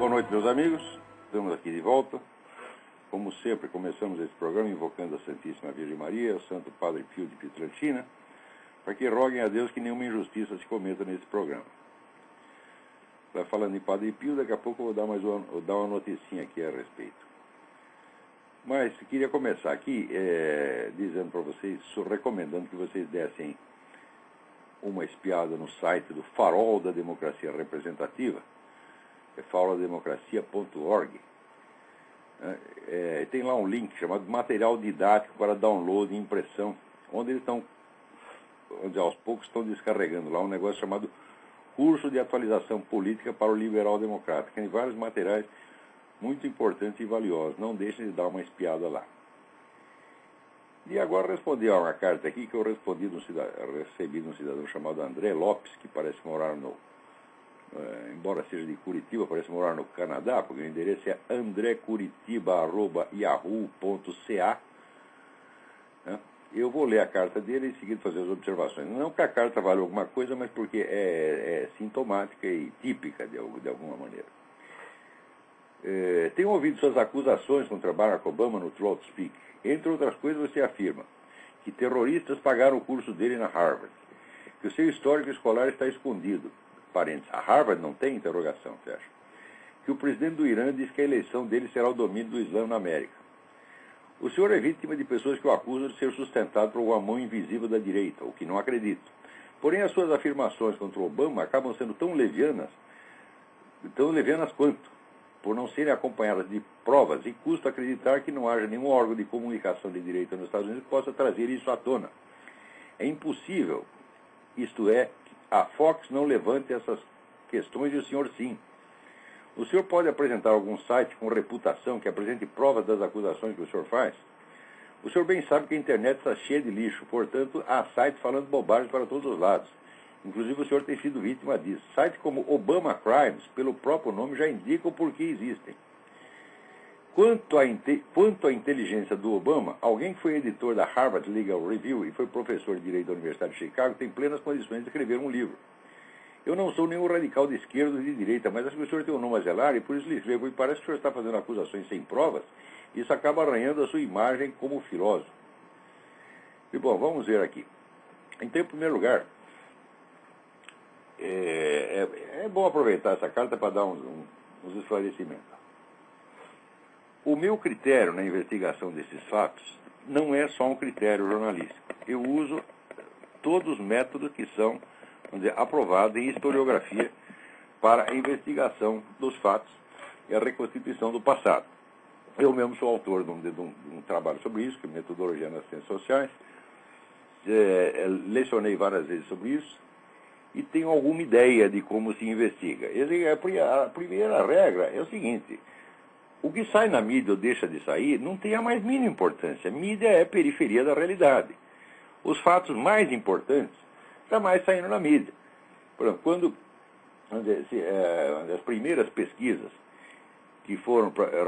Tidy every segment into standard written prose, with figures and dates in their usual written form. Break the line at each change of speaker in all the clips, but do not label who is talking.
Boa noite, meus amigos. Estamos aqui de volta. Como sempre, começamos esse programa invocando a Santíssima Virgem Maria, o Santo Padre Pio de Pietrelcina, para que roguem a Deus que nenhuma injustiça se cometa nesse programa. Falando em Padre Pio, daqui a pouco eu vou dar uma noticinha aqui a respeito. Mas queria começar aqui dizendo para vocês, recomendando que vocês dessem uma espiada no site do Farol da Democracia Representativa, é faroldemocracia.org. Tem lá um link chamado Material Didático para Download e Impressão, onde aos poucos estão descarregando lá um negócio chamado Curso de Atualização Política para o Liberal Democrata. Tem vários materiais muito importantes e valiosos. Não deixem de dar uma espiada lá. E agora respondi a uma carta aqui que eu recebi de um cidadão chamado André Lopes, que parece morar embora seja de Curitiba, parece morar no Canadá, porque o endereço é andrecuritiba@yahoo.ca. Eu vou ler a carta dele e em seguida fazer as observações. Não que a carta valha alguma coisa, mas porque é sintomática e típica de alguma maneira. Tenho ouvido suas acusações contra Barack Obama no Throat Speak. Entre outras coisas, você afirma que terroristas pagaram o curso dele na Harvard, que o seu histórico escolar está escondido. Parênteses, a Harvard não tem interrogação, você acha? Que o presidente do Irã diz que a eleição dele será o domínio do Islã na América. O senhor é vítima de pessoas que o acusam de ser sustentado por uma mão invisível da direita, o que não acredito. Porém, as suas afirmações contra o Obama acabam sendo tão levianas quanto, por não serem acompanhadas de provas, e custa acreditar que não haja nenhum órgão de comunicação de direita nos Estados Unidos que possa trazer isso à tona. É impossível, isto é, a Fox não levante essas questões e o senhor sim. O senhor pode apresentar algum site com reputação que apresente provas das acusações que o senhor faz? O senhor bem sabe que a internet está cheia de lixo, portanto, há sites falando bobagens para todos os lados. Inclusive, o senhor tem sido vítima disso. Sites como Obama Crimes, pelo próprio nome, já indicam por que existem. Quanto à inteligência do Obama, alguém que foi editor da Harvard Legal Review e foi professor de Direito da Universidade de Chicago tem plenas condições de escrever um livro. Eu não sou nenhum radical de esquerda ou de direita, mas acho que o senhor tem um nome a zelar e por isso lhe escrevo. E parece que o senhor está fazendo acusações sem provas, e isso acaba arranhando a sua imagem como filósofo. E bom, vamos ver aqui. Então, em primeiro lugar, é bom aproveitar essa carta para dar uns esclarecimentos. O meu critério na investigação desses fatos não é só um critério jornalístico. Eu uso todos os métodos que são, vamos dizer, aprovados em historiografia para a investigação dos fatos e a reconstituição do passado. Eu mesmo sou autor de um trabalho sobre isso, que é Metodologia nas Ciências Sociais. Lecionei várias vezes sobre isso e tenho alguma ideia de como se investiga. A primeira regra é o seguinte: o que sai na mídia ou deixa de sair não tem a mais mínima importância. Mídia é periferia da realidade. Os fatos mais importantes jamais saíram na mídia. Por exemplo, quando as primeiras pesquisas que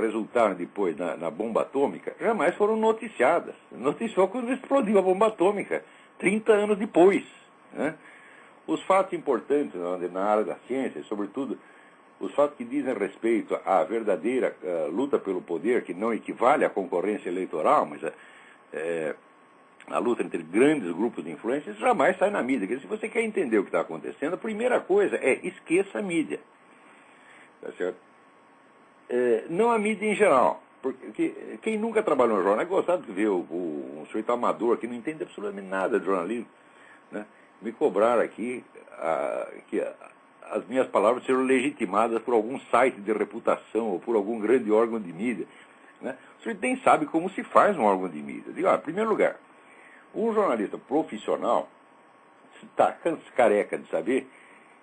resultaram depois na bomba atômica, jamais foram noticiadas. Noticiou quando explodiu a bomba atômica, 30 anos depois. Né? Os fatos importantes na área da ciência, sobretudo os fatos que dizem respeito à verdadeira luta pelo poder, que não equivale à concorrência eleitoral, mas a luta entre grandes grupos de influências, jamais sai na mídia. Porque se você quer entender o que está acontecendo, a primeira coisa é esqueça a mídia. Tá certo? Não a mídia em geral. Porque quem nunca trabalhou no jornal é gostado de ver um sujeito amador que não entende absolutamente nada de jornalismo. Né? Me cobraram aqui que as minhas palavras serão legitimadas por algum site de reputação ou por algum grande órgão de mídia. Né? O sujeito nem sabe como se faz um órgão de mídia. Digo, em primeiro lugar, um jornalista profissional está careca de saber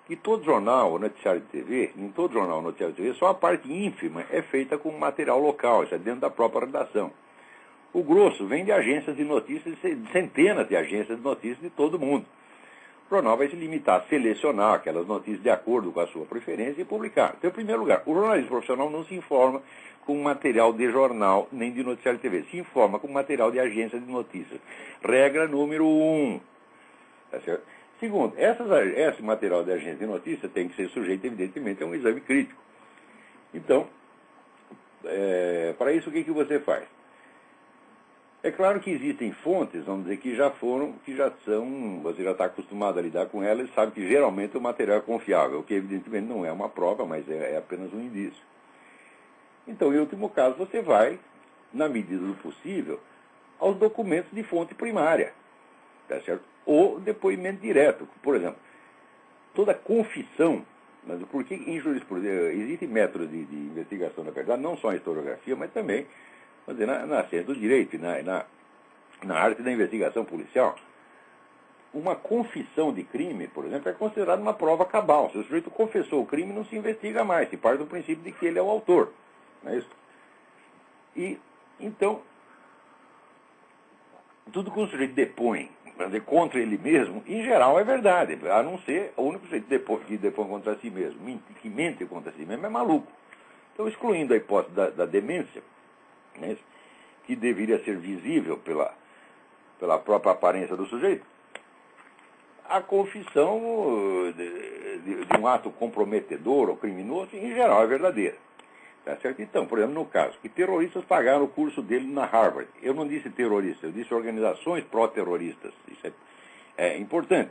que todo jornal ou noticiário de TV, em todo jornal ou noticiário de TV, só a parte ínfima é feita com material local, isso é dentro da própria redação. O grosso vem de agências de notícias, de centenas de agências de notícias de todo mundo. O jornal vai se limitar a selecionar aquelas notícias de acordo com a sua preferência e publicar. Então, em primeiro lugar, o jornalista profissional não se informa com material de jornal nem de noticiário de TV. Se informa com material de agência de notícias. Regra número 1. Tá certo? Segundo, esse material de agência de notícias tem que ser sujeito, evidentemente, a um exame crítico. Então, para isso, o que você faz? É claro que existem fontes, vamos dizer, que já são, você já está acostumado a lidar com elas e sabe que geralmente o material é confiável, o que evidentemente não é uma prova, mas é apenas um indício. Então, em último caso, você vai, na medida do possível, aos documentos de fonte primária, tá certo? Ou depoimento direto. Por exemplo, toda confissão, mas porque em jurisprudência existem métodos de investigação da verdade, não só em historiografia, mas também, vamos dizer, na ciência do direito, na arte da investigação policial. Uma confissão de crime, por exemplo, é considerada uma prova cabal. Se o sujeito confessou o crime, não se investiga mais, se parte do princípio de que ele é o autor. Não é isso? E, então, tudo que o sujeito depõe contra ele mesmo, em geral é verdade, a não ser o único sujeito que depõe contra si mesmo, que mente contra si mesmo, é maluco. Então, excluindo a hipótese da demência, né, que deveria ser visível pela própria aparência do sujeito, a confissão de um ato comprometedor ou criminoso, em geral, é verdadeira. Tá certo? Então, por exemplo, no caso, que terroristas pagaram o curso dele na Harvard. Eu não disse terroristas, eu disse organizações pró-terroristas. Isso é importante.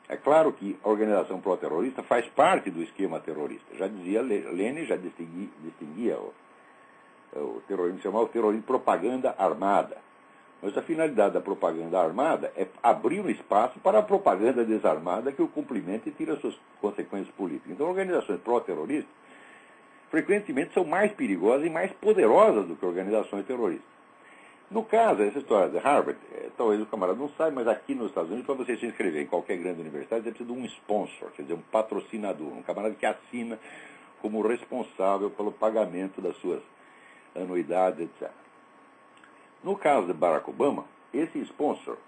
É claro que a organização pró-terrorista faz parte do esquema terrorista. Já dizia Lenin, já distinguia o terrorismo, chamava o terrorismo de propaganda armada. Mas a finalidade da propaganda armada é abrir um espaço para a propaganda desarmada que o cumprimenta e tira suas consequências políticas. Então, organizações pró-terroristas frequentemente são mais perigosas e mais poderosas do que organizações terroristas. No caso, essa história de Harvard, talvez o camarada não saiba, mas aqui nos Estados Unidos, para você se inscrever em qualquer grande universidade, você precisa de um sponsor, quer dizer, um patrocinador, um camarada que assina como responsável pelo pagamento das suas anuidades, etc. No caso de Barack Obama, esse sponsor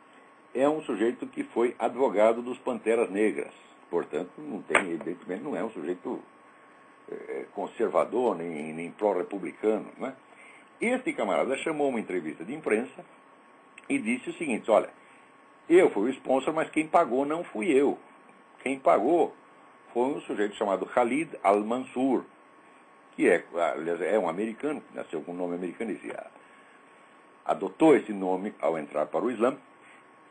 é um sujeito que foi advogado dos Panteras Negras. Portanto, evidentemente, não é um sujeito conservador, nem pró-republicano, né? Este camarada chamou uma entrevista de imprensa e disse o seguinte: olha, eu fui o sponsor, mas quem pagou não fui eu. Quem pagou foi um sujeito chamado Khalid al-Mansur, que aliás, é um americano, que nasceu com um nome americano e adotou esse nome ao entrar para o Islã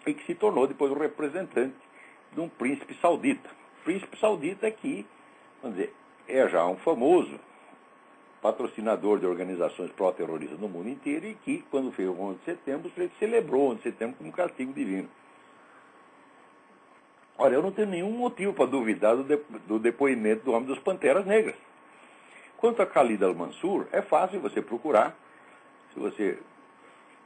e que se tornou depois o representante de um príncipe saudita. Príncipe saudita que, vamos dizer, é já um famoso patrocinador de organizações pró-terroristas no mundo inteiro e que, quando fez o 11 de setembro, ele celebrou o 11 de setembro como castigo divino. Olha, eu não tenho nenhum motivo para duvidar do depoimento do homem dos Panteras Negras. Quanto a Khalid al-Mansur, é fácil você procurar. Se você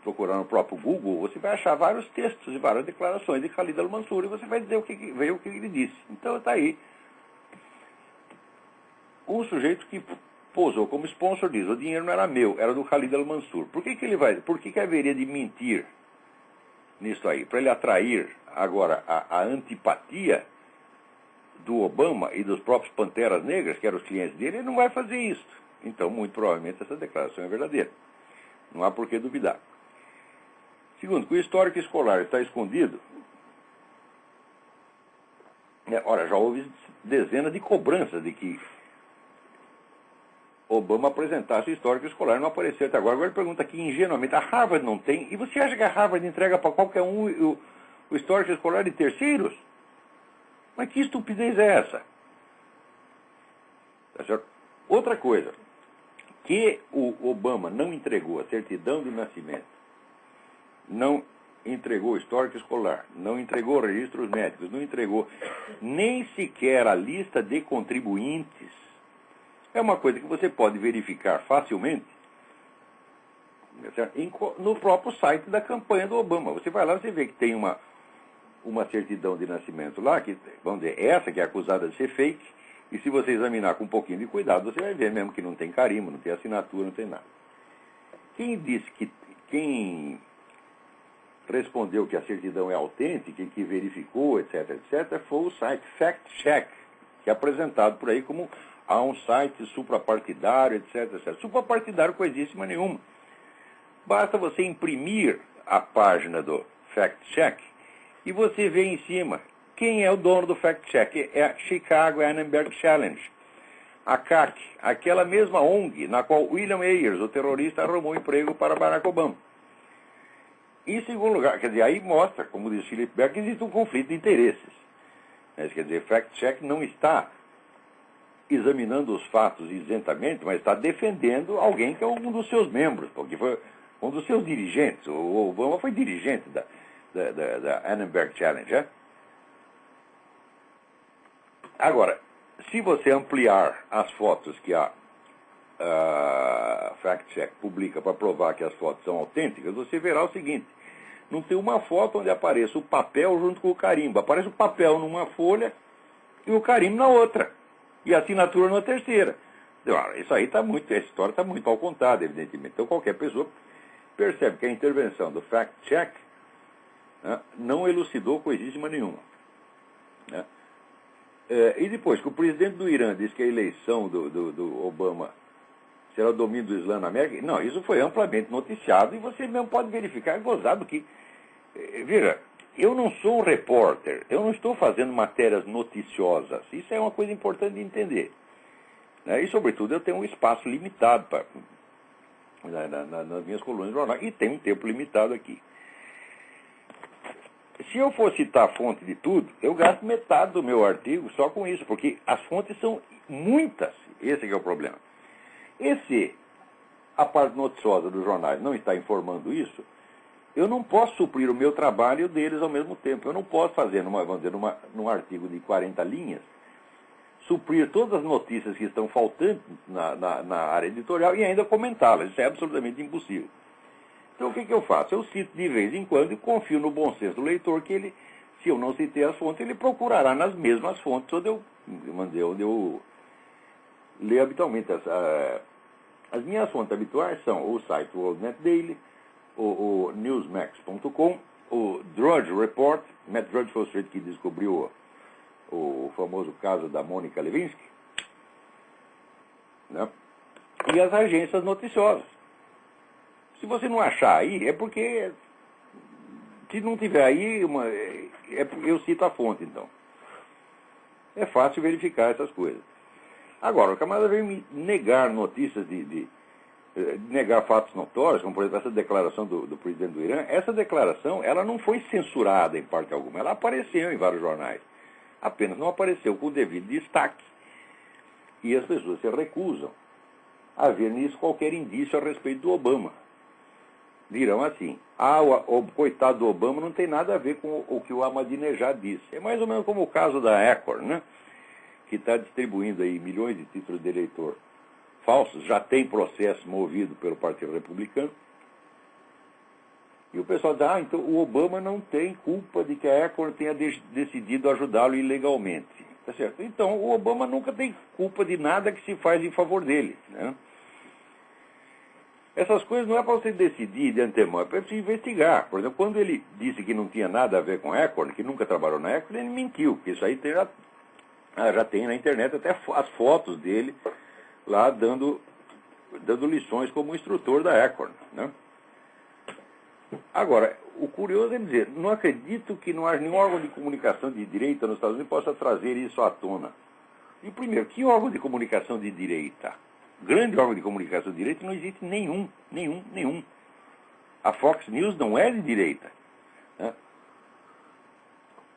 procurar no próprio Google, você vai achar vários textos e várias declarações de Khalid al-Mansur e você vai dizer o que ele disse. Então está aí. Um sujeito que posou como sponsor diz: o dinheiro não era meu, era do Khalid al-Mansur. Por que haveria de mentir nisso aí? Para ele atrair agora a antipatia do Obama e dos próprios Panteras Negras, que eram os clientes dele, ele não vai fazer isso. Então, muito provavelmente, essa declaração é verdadeira. Não há por que duvidar. Segundo, que o histórico escolar está escondido. Ora, já houve dezenas de cobranças de que Obama apresentasse o histórico escolar, não apareceu até agora. Agora ele pergunta aqui ingenuamente: a Harvard não tem? E você acha que a Harvard entrega para qualquer um o histórico escolar de terceiros? Mas que estupidez é essa? Tá certo? Outra coisa, que o Obama não entregou a certidão de nascimento, não entregou o histórico escolar, não entregou registros médicos, não entregou nem sequer a lista de contribuintes, é uma coisa que você pode verificar facilmente no próprio site da campanha do Obama. Você vai lá, você vê que tem uma certidão de nascimento lá, que, vamos dizer, essa que é acusada de ser fake, e se você examinar com um pouquinho de cuidado, você vai ver mesmo que não tem carimbo, não tem assinatura, não tem nada. Quem respondeu que a certidão é autêntica, que verificou, etc., etc., foi o site Fact Check, que é apresentado por aí como um site suprapartidário, etc., etc. Suprapartidário coisíssima nenhuma. Basta você imprimir a página do Fact Check e você vê em cima quem é o dono do Fact Check. É a Chicago Annenberg Challenge. A CAC, aquela mesma ONG na qual William Ayers, o terrorista, arrumou emprego para Barack Obama. Em segundo lugar, quer dizer, aí mostra, como diz Philip Berg, que existe um conflito de interesses. Quer dizer, fact-check não está examinando os fatos isentamente, mas está defendendo alguém que é um dos seus membros, porque foi um dos seus dirigentes. O Obama foi dirigente da Annenberg Challenge. É? Agora, se você ampliar as fotos que a fact-check publica para provar que as fotos são autênticas, você verá o seguinte: não tem uma foto onde apareça o papel junto com o carimbo. Aparece o papel numa folha e o carimbo na outra. E a assinatura na terceira. Isso aí está muito, essa história está muito mal contada, evidentemente. Então qualquer pessoa percebe que a intervenção do fact-check, né, não elucidou coisíssima nenhuma. Né? E depois que o presidente do Irã disse que a eleição do Obama será o domínio do Islã na América, não, isso foi amplamente noticiado e você mesmo pode verificar, gozado que... Veja, eu não sou um repórter, eu não estou fazendo matérias noticiosas. Isso é uma coisa importante de entender. Né? E, sobretudo, eu tenho um espaço limitado nas minhas colunas de jornal, e tenho um tempo limitado aqui. Se eu for citar a fonte de tudo, eu gasto metade do meu artigo só com isso, porque as fontes são muitas. Esse é o problema. E se a parte noticiosa dos jornais não está informando isso, eu não posso suprir o meu trabalho e o deles ao mesmo tempo. Eu não posso fazer, num artigo de 40 linhas, suprir todas as notícias que estão faltantes na área editorial e ainda comentá-las. Isso é absolutamente impossível. Então, o que eu faço? Eu cito de vez em quando e confio no bom senso do leitor que ele, se eu não citei as fontes, ele procurará nas mesmas fontes onde eu leio habitualmente. As minhas fontes habituais são o site WorldNet Daily, o Newsmax.com, o Drudge Report. Matt Drudge foi o sujeito que descobriu o famoso caso da Mônica Lewinsky, né? E as agências noticiosas. Se você não achar aí, é porque, se não tiver aí, eu cito a fonte, então. É fácil verificar essas coisas. Agora, o camarada veio me negar notícias negar fatos notórios, como, por exemplo, essa declaração do presidente do Irã. Essa declaração, ela não foi censurada em parte alguma. Ela apareceu em vários jornais. Apenas não apareceu com o devido destaque. E as pessoas se recusam a ver nisso qualquer indício a respeito do Obama. Dirão assim: o coitado do Obama não tem nada a ver com o que o Ahmadinejad disse. É mais ou menos como o caso da Acorn, né? Que está distribuindo aí milhões de títulos de eleitor falsos, já tem processo movido pelo Partido Republicano. E o pessoal diz: então o Obama não tem culpa de que a Acorn tenha decidido ajudá-lo ilegalmente. Tá certo? Então o Obama nunca tem culpa de nada que se faz em favor dele, né? Essas coisas não é para você decidir de antemão, é para você investigar. Por exemplo, quando ele disse que não tinha nada a ver com a Acorn, que nunca trabalhou na Acorn, ele mentiu, porque isso aí já tem na internet até as fotos dele lá dando lições como instrutor da Acorn, né? Agora, o curioso é dizer, não acredito que não haja nenhum órgão de comunicação de direita nos Estados Unidos que possa trazer isso à tona. E primeiro, que órgão de comunicação de direita? Grande órgão de comunicação de direita não existe nenhum. A Fox News não é de direita, né?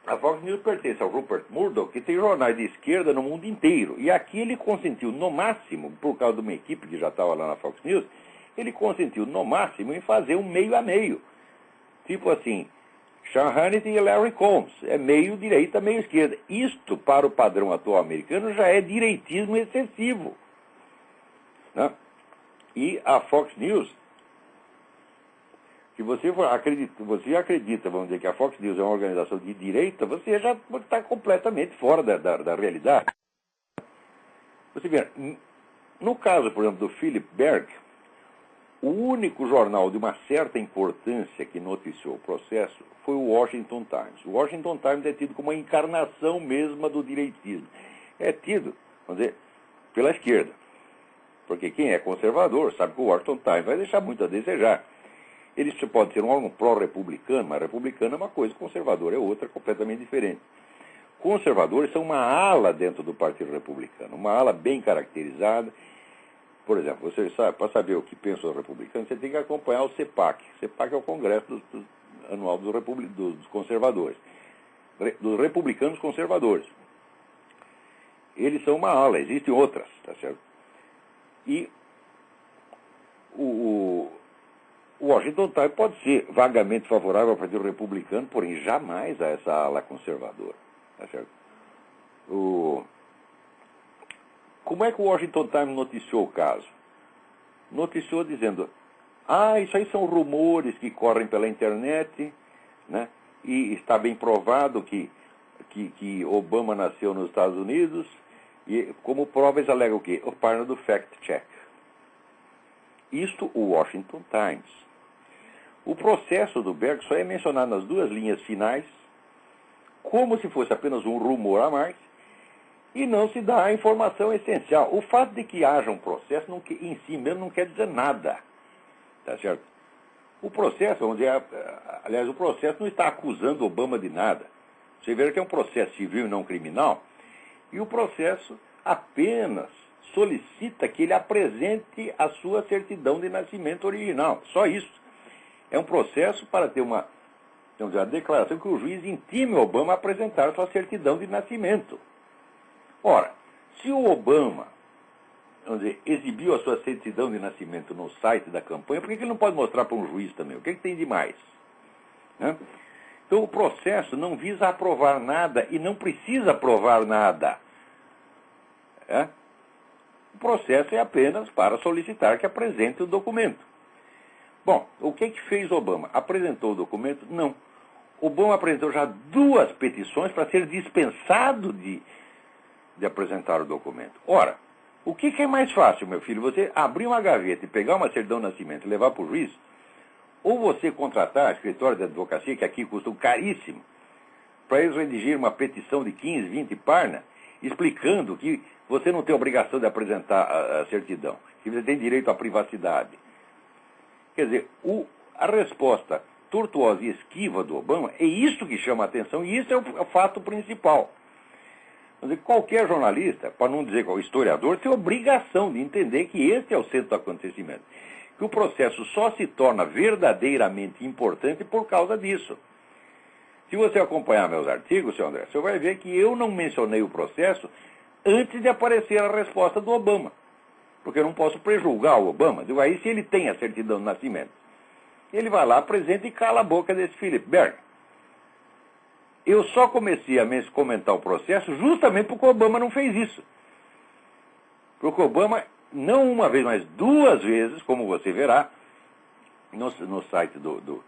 A Fox News pertence ao Rupert Murdoch, que tem jornais de esquerda no mundo inteiro. E aqui ele consentiu, no máximo, por causa de uma equipe que já estava lá na Fox News, ele consentiu, no máximo, em fazer um meio a meio. Tipo assim, Sean Hannity e Larry Combs. É meio direita, meio esquerda. Isto, para o padrão atual americano, já é direitismo excessivo, né? E a Fox News, se você acredita, vamos dizer, que a Fox News é uma organização de direita, você já está completamente fora da realidade. Você vê, no caso, por exemplo, do Philip Berg, o único jornal de uma certa importância que noticiou o processo foi o Washington Times. O Washington Times é tido como uma encarnação mesma do direitismo. É tido, vamos dizer, pela esquerda. Porque quem é conservador sabe que o Washington Times vai deixar muito a desejar. Ele pode ser um órgão pró-republicano, mas republicano é uma coisa, conservador é outra, completamente diferente. conservadores são uma ala dentro do Partido Republicano, uma ala bem caracterizada. Por exemplo, você sabe, para saber o que pensam os republicanos, você tem que acompanhar o CEPAC. O CEPAC é o Congresso Anual dos Conservadores, dos Republicanos Conservadores. Eles são uma ala, existem outras, tá certo? E o Washington Times pode ser vagamente favorável ao Partido Republicano, porém jamais a essa ala conservadora, tá certo? Como é que o Washington Times noticiou o caso? Noticiou dizendo, isso aí são rumores que correm pela internet, né? E está bem provado que Obama nasceu nos Estados Unidos, e como prova eles alegam o quê? O página do fact-check. Isto o Washington Times. O processo do Berg só é mencionado nas duas linhas finais, como se fosse apenas um rumor a mais, e não se dá a informação essencial. O fato de que haja um processo em si mesmo não quer dizer nada. Tá certo? O processo, vamos dizer, aliás, o processo não está acusando Obama de nada. Você vê que é um processo civil e não criminal, e o processo apenas solicita que ele apresente a sua certidão de nascimento original. Só isso. É um processo para ter uma declaração que o juiz intime o Obama a apresentar a sua certidão de nascimento. Ora, se o Obama, exibiu a sua certidão de nascimento no site da campanha, por que ele não pode mostrar para um juiz também? O que tem de mais? Né? Então, o processo não visa aprovar nada e não precisa provar nada. O processo é apenas para solicitar que apresente o documento. Bom, o que fez Obama? Apresentou o documento? Não. Obama apresentou já 2 petições para ser dispensado de apresentar o documento. Ora, o que é mais fácil, meu filho? Você abrir uma gaveta e pegar uma certidão de nascimento e levar para o juiz? Ou você contratar escritório de advocacia, que aqui custam caríssimo, para eles redigirem uma petição de 15, 20 páginas, explicando que você não tem obrigação de apresentar a certidão, que você tem direito à privacidade. Quer dizer, a resposta tortuosa e esquiva do Obama é isso que chama a atenção, e isso é o fato principal. Quer dizer, qualquer jornalista, para não dizer qual historiador, tem obrigação de entender que este é o centro do acontecimento. Que o processo só se torna verdadeiramente importante por causa disso. Se você acompanhar meus artigos, seu André, você vai ver que eu não mencionei o processo antes de aparecer a resposta do Obama. Porque eu não posso prejulgar o Obama. Digo, aí se ele tem a certidão de nascimento, ele vai lá, apresenta e cala a boca desse Philip Berg. Eu só comecei a comentar o processo justamente porque o Obama não fez isso. Porque o Obama, não uma vez, mas 2 vezes, como você verá, no site do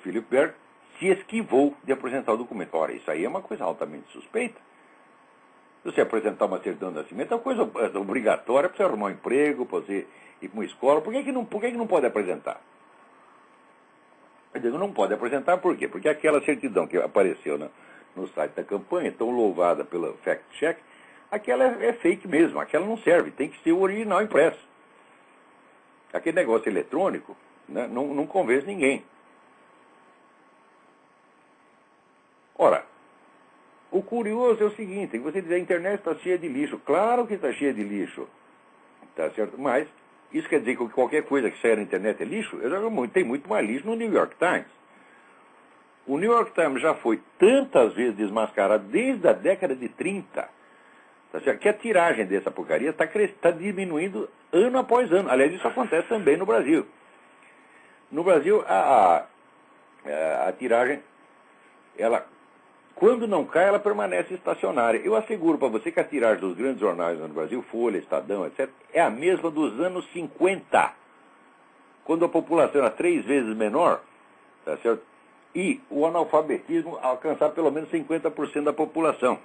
Philip Berg, se esquivou de apresentar o documento. Ora, isso aí é uma coisa altamente suspeita. Se você apresentar uma certidão de nascimento, é uma coisa obrigatória para você arrumar um emprego, para você ir para uma escola. Por que não pode apresentar? Eu digo, não pode apresentar por quê? Porque aquela certidão que apareceu no site da campanha, tão louvada pela fact-check, aquela é fake mesmo, aquela não serve, tem que ser o original impresso. Aquele negócio eletrônico, né, não convence ninguém. Ora, o curioso é o seguinte, você diz, a internet está cheia de lixo. Claro que está cheia de lixo, tá certo? Mas isso quer dizer que qualquer coisa que saia na internet é lixo? Tem muito mais lixo no New York Times. O New York Times já foi tantas vezes desmascarado desde a década de 30, tá certo? Que a tiragem dessa porcaria está diminuindo ano após ano. Aliás, isso acontece também no Brasil. No Brasil, a tiragem, quando não cai, ela permanece estacionária. Eu asseguro para você que a tiragem dos grandes jornais no Brasil, Folha, Estadão, etc., é a mesma dos anos 50, quando a população era 3 vezes menor, tá certo? E o analfabetismo alcançar pelo menos 50% da população.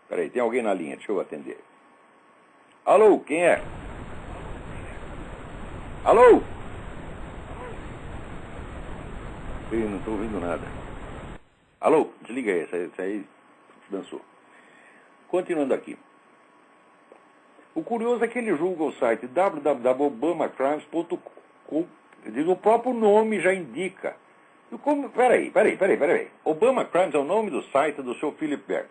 Peraí, tem alguém na linha, deixa eu atender. Alô, quem é? Alô? Eu não estou ouvindo nada. Alô, desliga aí, essa aí dançou. Continuando aqui. O curioso é que ele julga o site www.obamacrimes.com. O próprio nome já indica. Peraí. Obama Crimes é o nome do site do Sr. Philip Berg.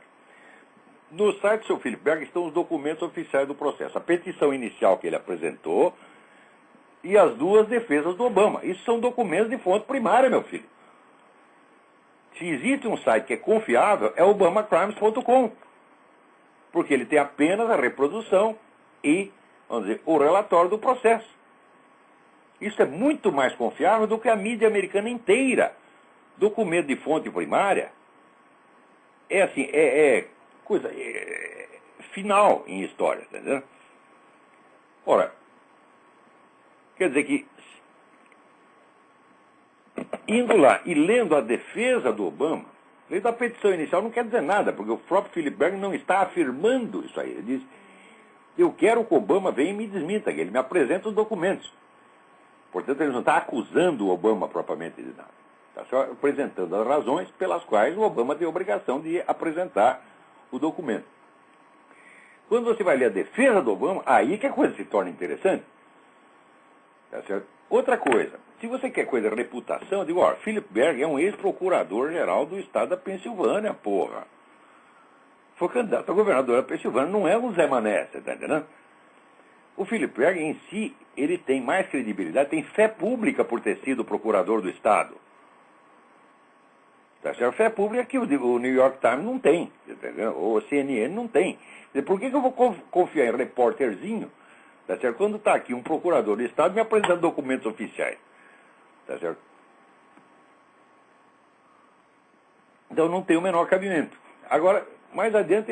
No site do Sr. Philip Berg estão os documentos oficiais do processo. A petição inicial que ele apresentou e as duas defesas do Obama. Isso são documentos de fonte primária, meu filho. Se existe um site que é confiável, é obamacrimes.com. Porque ele tem apenas a reprodução e, vamos dizer, o relatório do processo. Isso é muito mais confiável do que a mídia americana inteira. Documento de fonte primária é assim, coisa final em história, tá entendendo? Ora, quer dizer que, indo lá e lendo a defesa do Obama, lendo a petição inicial não quer dizer nada, porque o próprio Philip Berg não está afirmando isso aí. Ele diz, eu quero que o Obama venha e me desminta, que ele me apresente os documentos. Portanto, ele não está acusando o Obama propriamente de nada. Está só apresentando as razões pelas quais o Obama tem a obrigação de apresentar o documento. Quando você vai ler a defesa do Obama, aí que a coisa se torna interessante. Tá certo? Outra coisa, se você quer coisa de reputação, eu digo, ó, Philip Berg é um ex-procurador-geral do estado da Pensilvânia, porra. Foi candidato a governador da Pensilvânia, não é o Zé Mané, você está entendendo? O Philip Berg em si, ele tem mais credibilidade, tem fé pública por ter sido procurador do estado. Tá certo? Fé pública que o New York Times não tem, entendeu? Ou a CNN não tem. Por que eu vou confiar em repórterzinho, tá certo? Quando está aqui um procurador do estado me apresentando documentos oficiais, tá certo? Então não tem o menor cabimento. Agora, mais adiante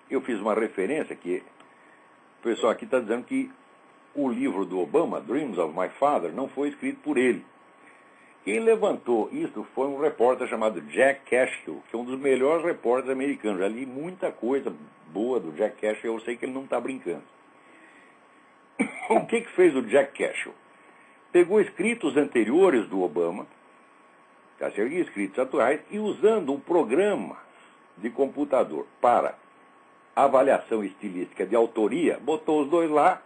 eu fiz uma referência que o pessoal aqui está dizendo que o livro do Obama, Dreams of My Father, não foi escrito por ele. Quem levantou isso foi um repórter chamado Jack Cashill, que é um dos melhores repórteres americanos. Já li muita coisa boa do Jack Cashill, eu sei que ele não está brincando. O que fez o Jack Cashill? Pegou escritos anteriores do Obama, tá certo? E escritos atuais, e usando um programa de computador para avaliação estilística de autoria, botou os dois lá,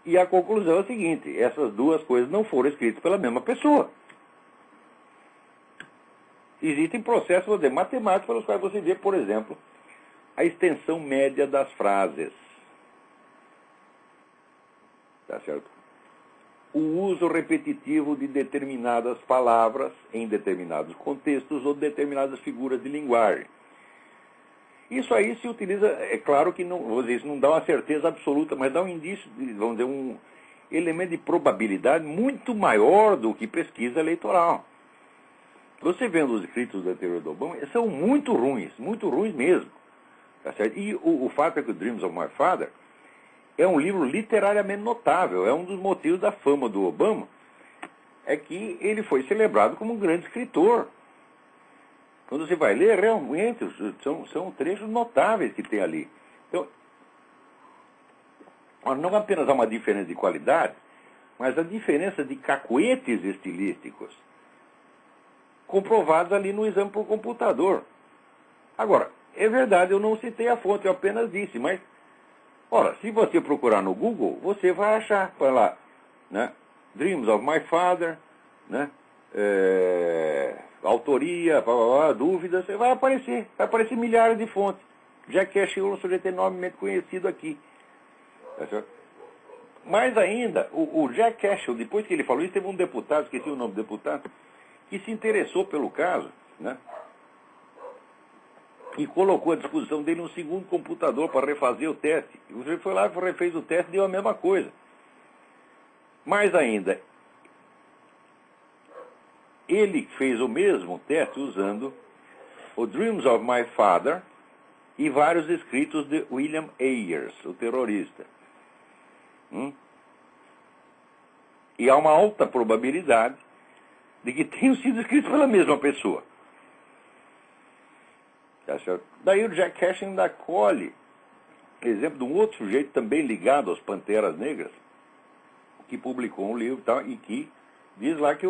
e a conclusão é a seguinte, essas duas coisas não foram escritas pela mesma pessoa. Existem processos, vou dizer, matemáticos pelos quais você vê, por exemplo, a extensão média das frases. Tá certo? O uso repetitivo de determinadas palavras em determinados contextos ou determinadas figuras de linguagem. Isso aí se utiliza, é claro que não, vou dizer, isso não dá uma certeza absoluta, mas dá um indício, vamos dizer, um elemento de probabilidade muito maior do que pesquisa eleitoral. Você vendo os escritos do anterior do Obama, são muito ruins mesmo. Tá certo? E o fato é que o Dreams of My Father é um livro literariamente notável, é um dos motivos da fama do Obama, é que ele foi celebrado como um grande escritor. Quando você vai ler, realmente, são trechos notáveis que tem ali. Então, não apenas há uma diferença de qualidade, mas a diferença de cacuetes estilísticos comprovados ali no exame por computador. Agora, é verdade, eu não citei a fonte, eu apenas disse, mas, ora, se você procurar no Google, você vai achar, vai lá, né, Dreams of My Father, né, autoria, dúvidas, vai aparecer milhares de fontes. Jack Cashill é um sujeito enormemente conhecido aqui. Tá certo? Mais ainda, o Jack Cashill, depois que ele falou isso, teve um deputado, esqueci o nome do deputado, que se interessou pelo caso, né? E colocou à disposição dele um segundo computador para refazer o teste. Ele foi lá, refez o teste e deu a mesma coisa. Mais ainda, ele fez o mesmo teste usando o Dreams of My Father e vários escritos de William Ayers, o terrorista. E há uma alta probabilidade de que tenham sido escritos pela mesma pessoa. Tá certo? Daí o Jack Cashill ainda colhe exemplo de um outro sujeito também ligado às Panteras Negras, que publicou um livro e que diz lá que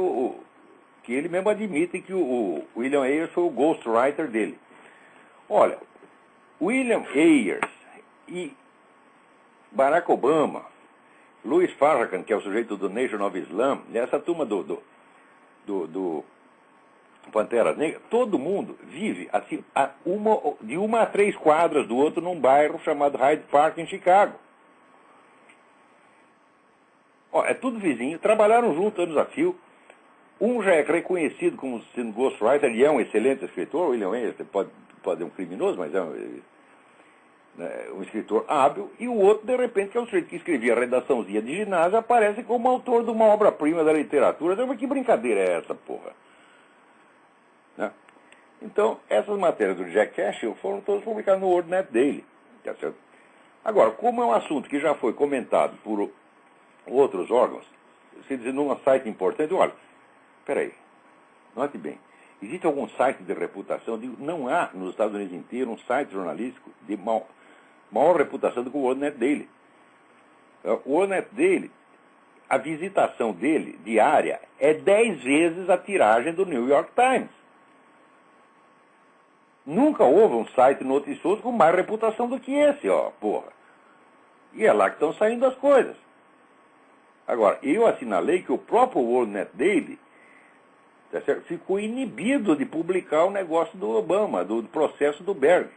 que ele mesmo admite que o William Ayers foi o ghostwriter dele. Olha, William Ayers e Barack Obama, Louis Farrakhan, que é o sujeito do Nation of Islam, essa turma do do Pantera Negra, todo mundo vive assim, de 1 a 3 quadras do outro num bairro chamado Hyde Park, em Chicago. Ó, é tudo vizinho, trabalharam juntos anos a fio. Um já é reconhecido como sendo ghostwriter, ele é um excelente escritor, William Wayne pode ser um criminoso, mas é um escritor hábil, e o outro, de repente, que é um sujeito que escrevia redaçãozinha de ginásio, aparece como autor de uma obra-prima da literatura. Mas que brincadeira é essa, porra? Né? Então, essas matérias do Jack Cashill foram todas publicadas no WorldNet Daily. Tá certo? Agora, como é um assunto que já foi comentado por outros órgãos, se diz num site importante, olha, peraí, note bem, existe algum site de reputação? Não há nos Estados Unidos inteiro um site jornalístico de maior reputação do que o WorldNet Daily. O WorldNet Daily, a visitação dele, diária, é 10 vezes a tiragem do New York Times. Nunca houve um site noticioso com mais reputação do que esse, ó, porra. E é lá que estão saindo as coisas. Agora, eu assinalei que o próprio WorldNet Daily ficou inibido de publicar o negócio do Obama, do processo do Berg.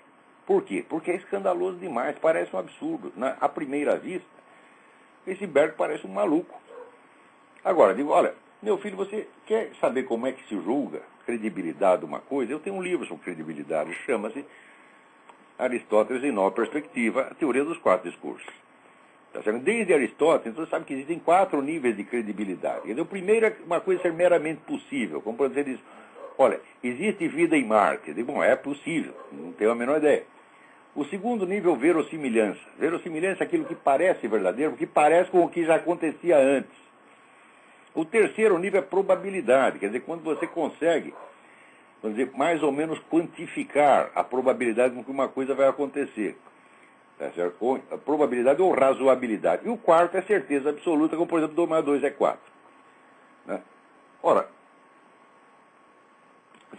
Por quê? Porque é escandaloso demais, parece um absurdo. À primeira vista, esse Berg parece um maluco. Agora, digo, olha, meu filho, você quer saber como é que se julga credibilidade de uma coisa? Eu tenho um livro sobre credibilidade, chama-se Aristóteles em Nova Perspectiva, a Teoria dos 4 Discursos. Tá certo? Desde Aristóteles, você sabe que existem 4 níveis de credibilidade. O primeiro é uma coisa ser meramente possível, como por exemplo, diz, olha, existe vida em Marte. Eu digo, bom, é possível, não tenho a menor ideia. O segundo nível, verossimilhança. Verossimilhança é aquilo que parece verdadeiro, que parece com o que já acontecia antes. O terceiro nível é probabilidade, quer dizer, quando você consegue, vamos dizer, mais ou menos quantificar a probabilidade com que uma coisa vai acontecer. Tá certo? Ou a probabilidade ou razoabilidade. E o quarto é certeza absoluta, como por exemplo, 2 mais 2 é 4. Né? Ora,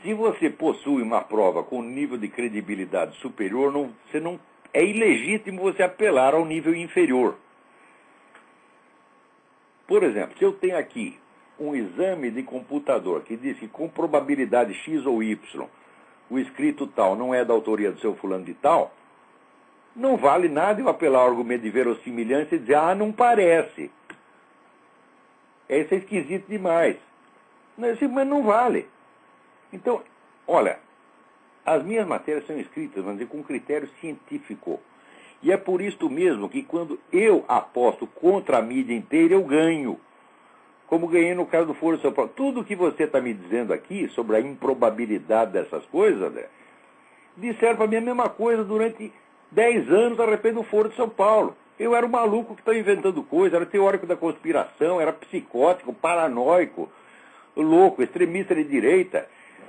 se você possui uma prova com nível de credibilidade superior, é ilegítimo você apelar ao nível inferior. Por exemplo, se eu tenho aqui um exame de computador que diz que com probabilidade X ou Y, o escrito tal não é da autoria do seu fulano de tal, não vale nada eu apelar ao argumento de verossimilhança e dizer, não parece. Isso é esquisito demais. Mas não vale. Então, olha, as minhas matérias são escritas, vamos dizer, com critério científico. E é por isso mesmo que quando eu aposto contra a mídia inteira, eu ganho. Como ganhei no caso do Foro de São Paulo. Tudo que você está me dizendo aqui sobre a improbabilidade dessas coisas, André, disseram para mim a mesma coisa durante 10 anos a respeito do Foro de São Paulo. Eu era um maluco que estava inventando coisas, era teórico da conspiração, era psicótico, paranoico, louco, extremista de direita,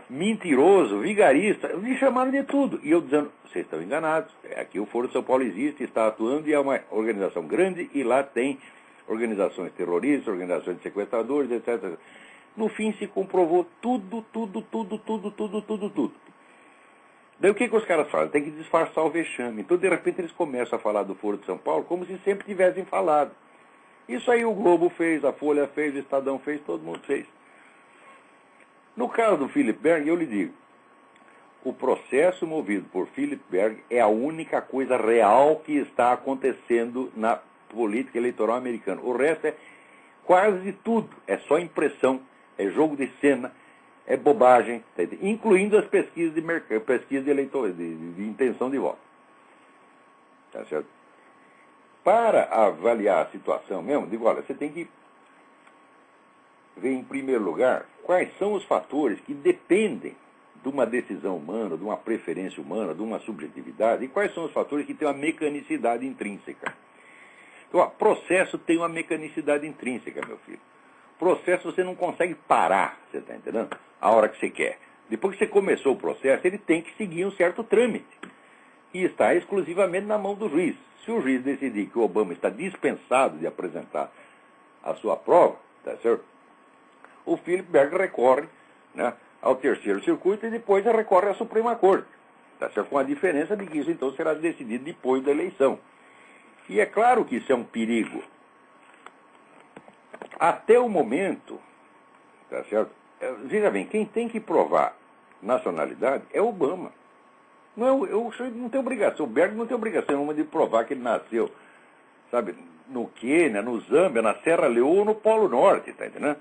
mentiroso, vigarista, me chamaram de tudo. E eu dizendo, vocês estão enganados, aqui o Foro de São Paulo existe, está atuando e é uma organização grande e lá tem organizações terroristas, organizações de sequestradores, etc. No fim se comprovou tudo. Daí o que os caras fazem? Tem que disfarçar o vexame. Então, de repente, eles começam a falar do Foro de São Paulo como se sempre tivessem falado. Isso aí o Globo fez, a Folha fez, o Estadão fez, todo mundo fez. No caso do Philip Berg, eu lhe digo, o processo movido por Philip Berg é a única coisa real que está acontecendo na política eleitoral americana. O resto é quase tudo, é só impressão, é jogo de cena, é bobagem, incluindo as pesquisas de eleitor, de intenção de voto. Tá certo? Para avaliar a situação mesmo, digo, olha, você tem que ver em primeiro lugar quais são os fatores que dependem de uma decisão humana, de uma preferência humana, de uma subjetividade, e quais são os fatores que têm uma mecanicidade intrínseca. Então, processo tem uma mecanicidade intrínseca, meu filho. Processo você não consegue parar, você está entendendo? A hora que você quer. Depois que você começou o processo, ele tem que seguir um certo trâmite. E está exclusivamente na mão do juiz. Se o juiz decidir que o Obama está dispensado de apresentar a sua prova, tá certo? O Philip Berg recorre, né, ao terceiro circuito e depois recorre à Suprema Corte. Tá certo? Com a diferença de que isso então será decidido depois da eleição. E é claro que isso é um perigo. Até o momento, tá certo? veja bem, quem tem que provar nacionalidade é Obama. Não, o senhor não tem obrigação, o Berg não tem obrigação nenhuma de provar que ele nasceu, sabe, no Quênia, no Zâmbia, na Serra Leoa ou no Polo Norte, tá entendendo?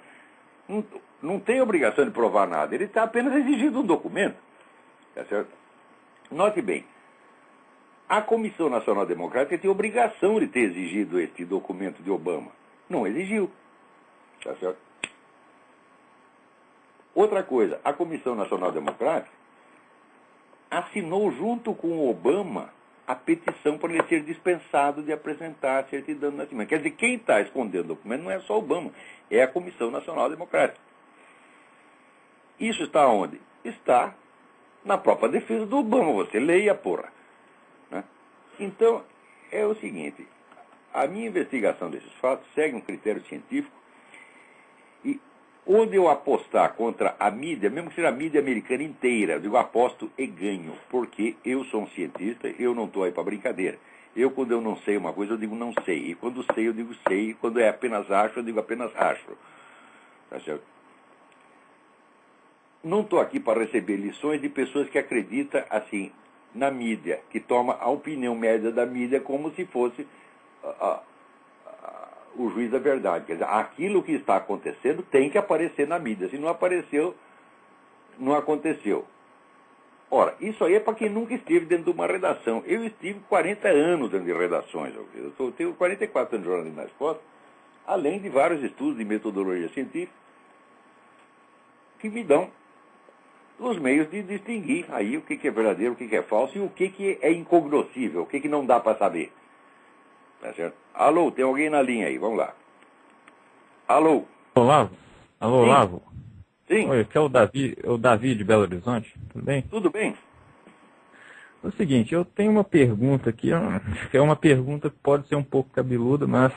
Não tem obrigação de provar nada, ele está apenas exigindo um documento, tá certo? Note bem, a Comissão Nacional Democrática tem obrigação de ter exigido este documento de Obama. Não exigiu, tá certo? Outra coisa, a Comissão Nacional Democrática assinou junto com o Obama a petição para ele ser dispensado de apresentar a certidão de nascimento. Quer dizer, quem está escondendo o documento não é só o Obama, é a Comissão Nacional Democrática. Isso está onde? Está na própria defesa do Obama. Você leia, porra. Né? Então, é o seguinte, a minha investigação desses fatos segue um critério científico e onde eu apostar contra a mídia, mesmo que seja a mídia americana inteira, eu digo aposto e ganho, porque eu sou um cientista, eu não estou aí para brincadeira. Eu, quando eu não sei uma coisa, eu digo não sei. E quando sei, eu digo sei. E quando é apenas acho, eu digo apenas acho. Tá certo? Não estou aqui para receber lições de pessoas que acreditam, assim, na mídia, que toma a opinião média da mídia como se fosse o juiz da verdade. Quer dizer, aquilo que está acontecendo tem que aparecer na mídia. Se não apareceu, não aconteceu. Ora, isso aí é para quem nunca esteve dentro de uma redação. Eu estive 40 anos dentro de redações. Eu tenho 44 anos de jornalismo nas costas, além de vários estudos de metodologia científica que me dão os meios de distinguir aí o que é verdadeiro, o que é falso e o que é incognoscível, o que não dá para saber. Tá certo? Alô, tem alguém na linha aí, vamos lá. Alô?
Olavo? Alô,
Sim.
Olavo?
Sim.
Oi, aqui é o Davi de Belo Horizonte, tudo bem?
Tudo bem?
É o seguinte, eu tenho uma pergunta aqui, que é uma pergunta que pode ser um pouco cabeluda, mas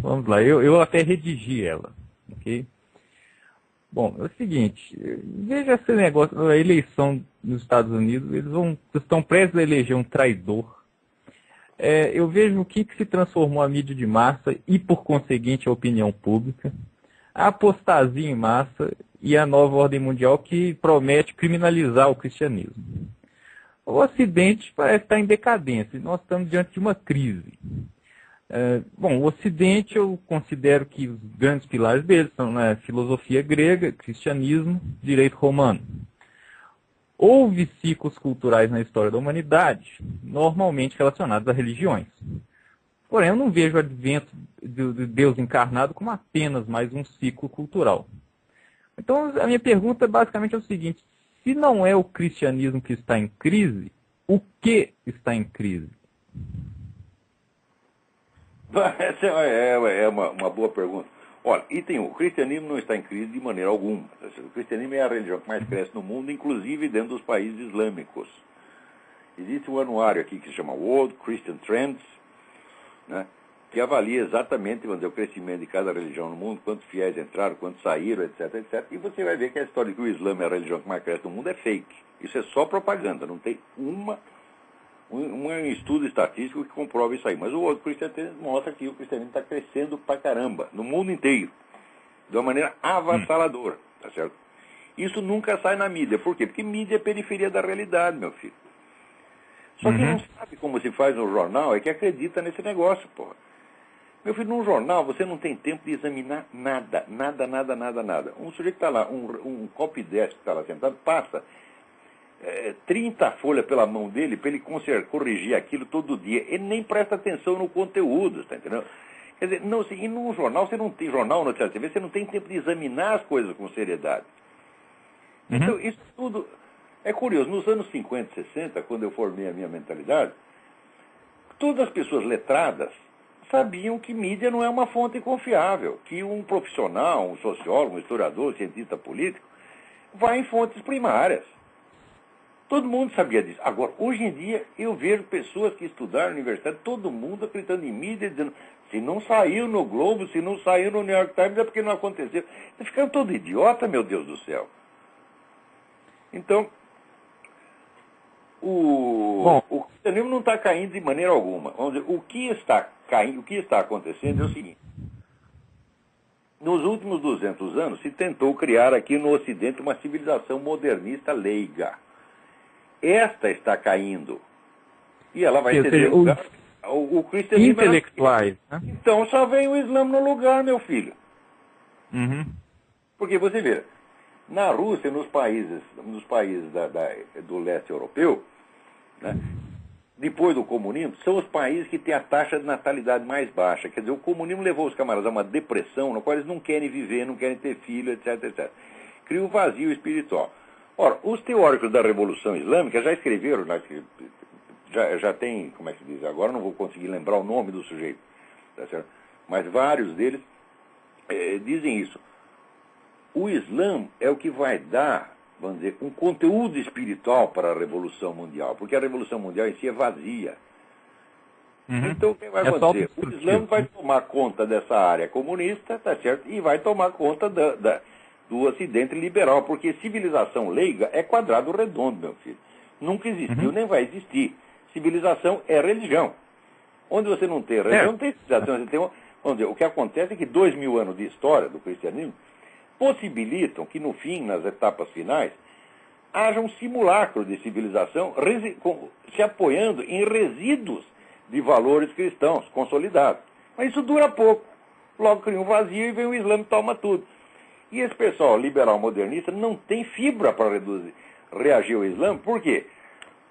vamos lá, eu até redigi ela, ok? Bom, é o seguinte, veja esse negócio, a eleição nos Estados Unidos, eles estão prestes a eleger um traidor. Eu vejo o que se transformou a mídia de massa e, por conseguinte, a opinião pública, a apostasia em massa e a nova ordem mundial que promete criminalizar o cristianismo. O Ocidente parece estar em decadência e nós estamos diante de uma crise. Bom, o Ocidente eu considero que os grandes pilares dele são a filosofia grega, cristianismo, direito romano. Houve ciclos culturais na história da humanidade, normalmente relacionados a religiões. Porém, eu não vejo o advento de Deus encarnado como apenas mais um ciclo cultural. Então, a minha pergunta basicamente é o seguinte: se não é o cristianismo que está em crise, o que está em crise?
Essa é uma boa pergunta. Olha, o cristianismo não está em crise de maneira alguma. O cristianismo é a religião que mais cresce no mundo, inclusive dentro dos países islâmicos. Existe um anuário aqui que se chama World Christian Trends, né, que avalia exatamente o crescimento de cada religião no mundo, quantos fiéis entraram, quantos saíram, etc, etc. E você vai ver que a história de que o Islã é a religião que mais cresce no mundo é fake. Isso é só propaganda, não tem um estudo estatístico que comprova isso aí. Mas o World Christian Trends mostra que o cristianismo está crescendo pra caramba, no mundo inteiro, de uma maneira avassaladora, tá certo? Isso nunca sai na mídia. Por quê? Porque mídia é periferia da realidade, meu filho. Só quem não sabe como se faz no jornal é que acredita nesse negócio, porra. Meu filho, num jornal você não tem tempo de examinar nada. Um sujeito que está lá, um copydesk que está lá sentado, passa 30 folhas pela mão dele para ele corrigir aquilo todo dia. Ele nem presta atenção no conteúdo, tá entendendo? Quer dizer, não, assim, e num jornal, você não tem jornal, notícia TV, você não tem tempo de examinar as coisas com seriedade. Então, isso tudo é curioso. Nos anos 50, 60, quando eu formei a minha mentalidade, todas as pessoas letradas sabiam que mídia não é uma fonte confiável, que um profissional, um sociólogo, um historiador, um cientista político, vai em fontes primárias. Todo mundo sabia disso. Agora, hoje em dia, eu vejo pessoas que estudaram na universidade, todo mundo acreditando em mídia, dizendo, se não saiu no Globo, se não saiu no New York Times, é porque não aconteceu. Eles ficaram todo idiota, meu Deus do céu. Então, o cristianismo não está caindo de maneira alguma. Vamos dizer, o que está acontecendo é o seguinte. Nos últimos 200 anos, se tentou criar aqui no Ocidente uma civilização modernista leiga. Esta está caindo. E ela vai ceder lugar ao cristianismo.
Intelectuais, né?
Então só vem o Islã no lugar, meu filho.
Uhum.
Porque você vê, na Rússia, nos países do leste europeu, né, depois do comunismo, são os países que têm a taxa de natalidade mais baixa. Quer dizer, o comunismo levou os camaradas a uma depressão, na qual eles não querem viver, não querem ter filho, etc, etc. Cria um vazio espiritual. Ora, os teóricos da Revolução Islâmica já escreveram, já tem, como é que se diz, agora não vou conseguir lembrar o nome do sujeito, tá certo? Mas vários deles dizem isso. O Islã é o que vai dar, vamos dizer, um conteúdo espiritual para a Revolução Mundial, porque a Revolução Mundial em si é vazia.
Uhum.
Então, o que vai acontecer? O Islã vai tomar conta dessa área comunista, tá certo? E vai tomar conta do Ocidente liberal, porque civilização leiga é quadrado redondo, meu filho. Nunca existiu, nem vai existir. Civilização é religião. Onde você não tem religião, não tem civilização. Você tem, vamos dizer, o que acontece é que 2000 anos de história do cristianismo possibilitam que, no fim, nas etapas finais, haja um simulacro de civilização se apoiando em resíduos de valores cristãos consolidados. Mas isso dura pouco. Logo cria um vazio e vem o Islã e toma tudo. E esse pessoal liberal modernista não tem fibra para reagir ao Islã. Por quê?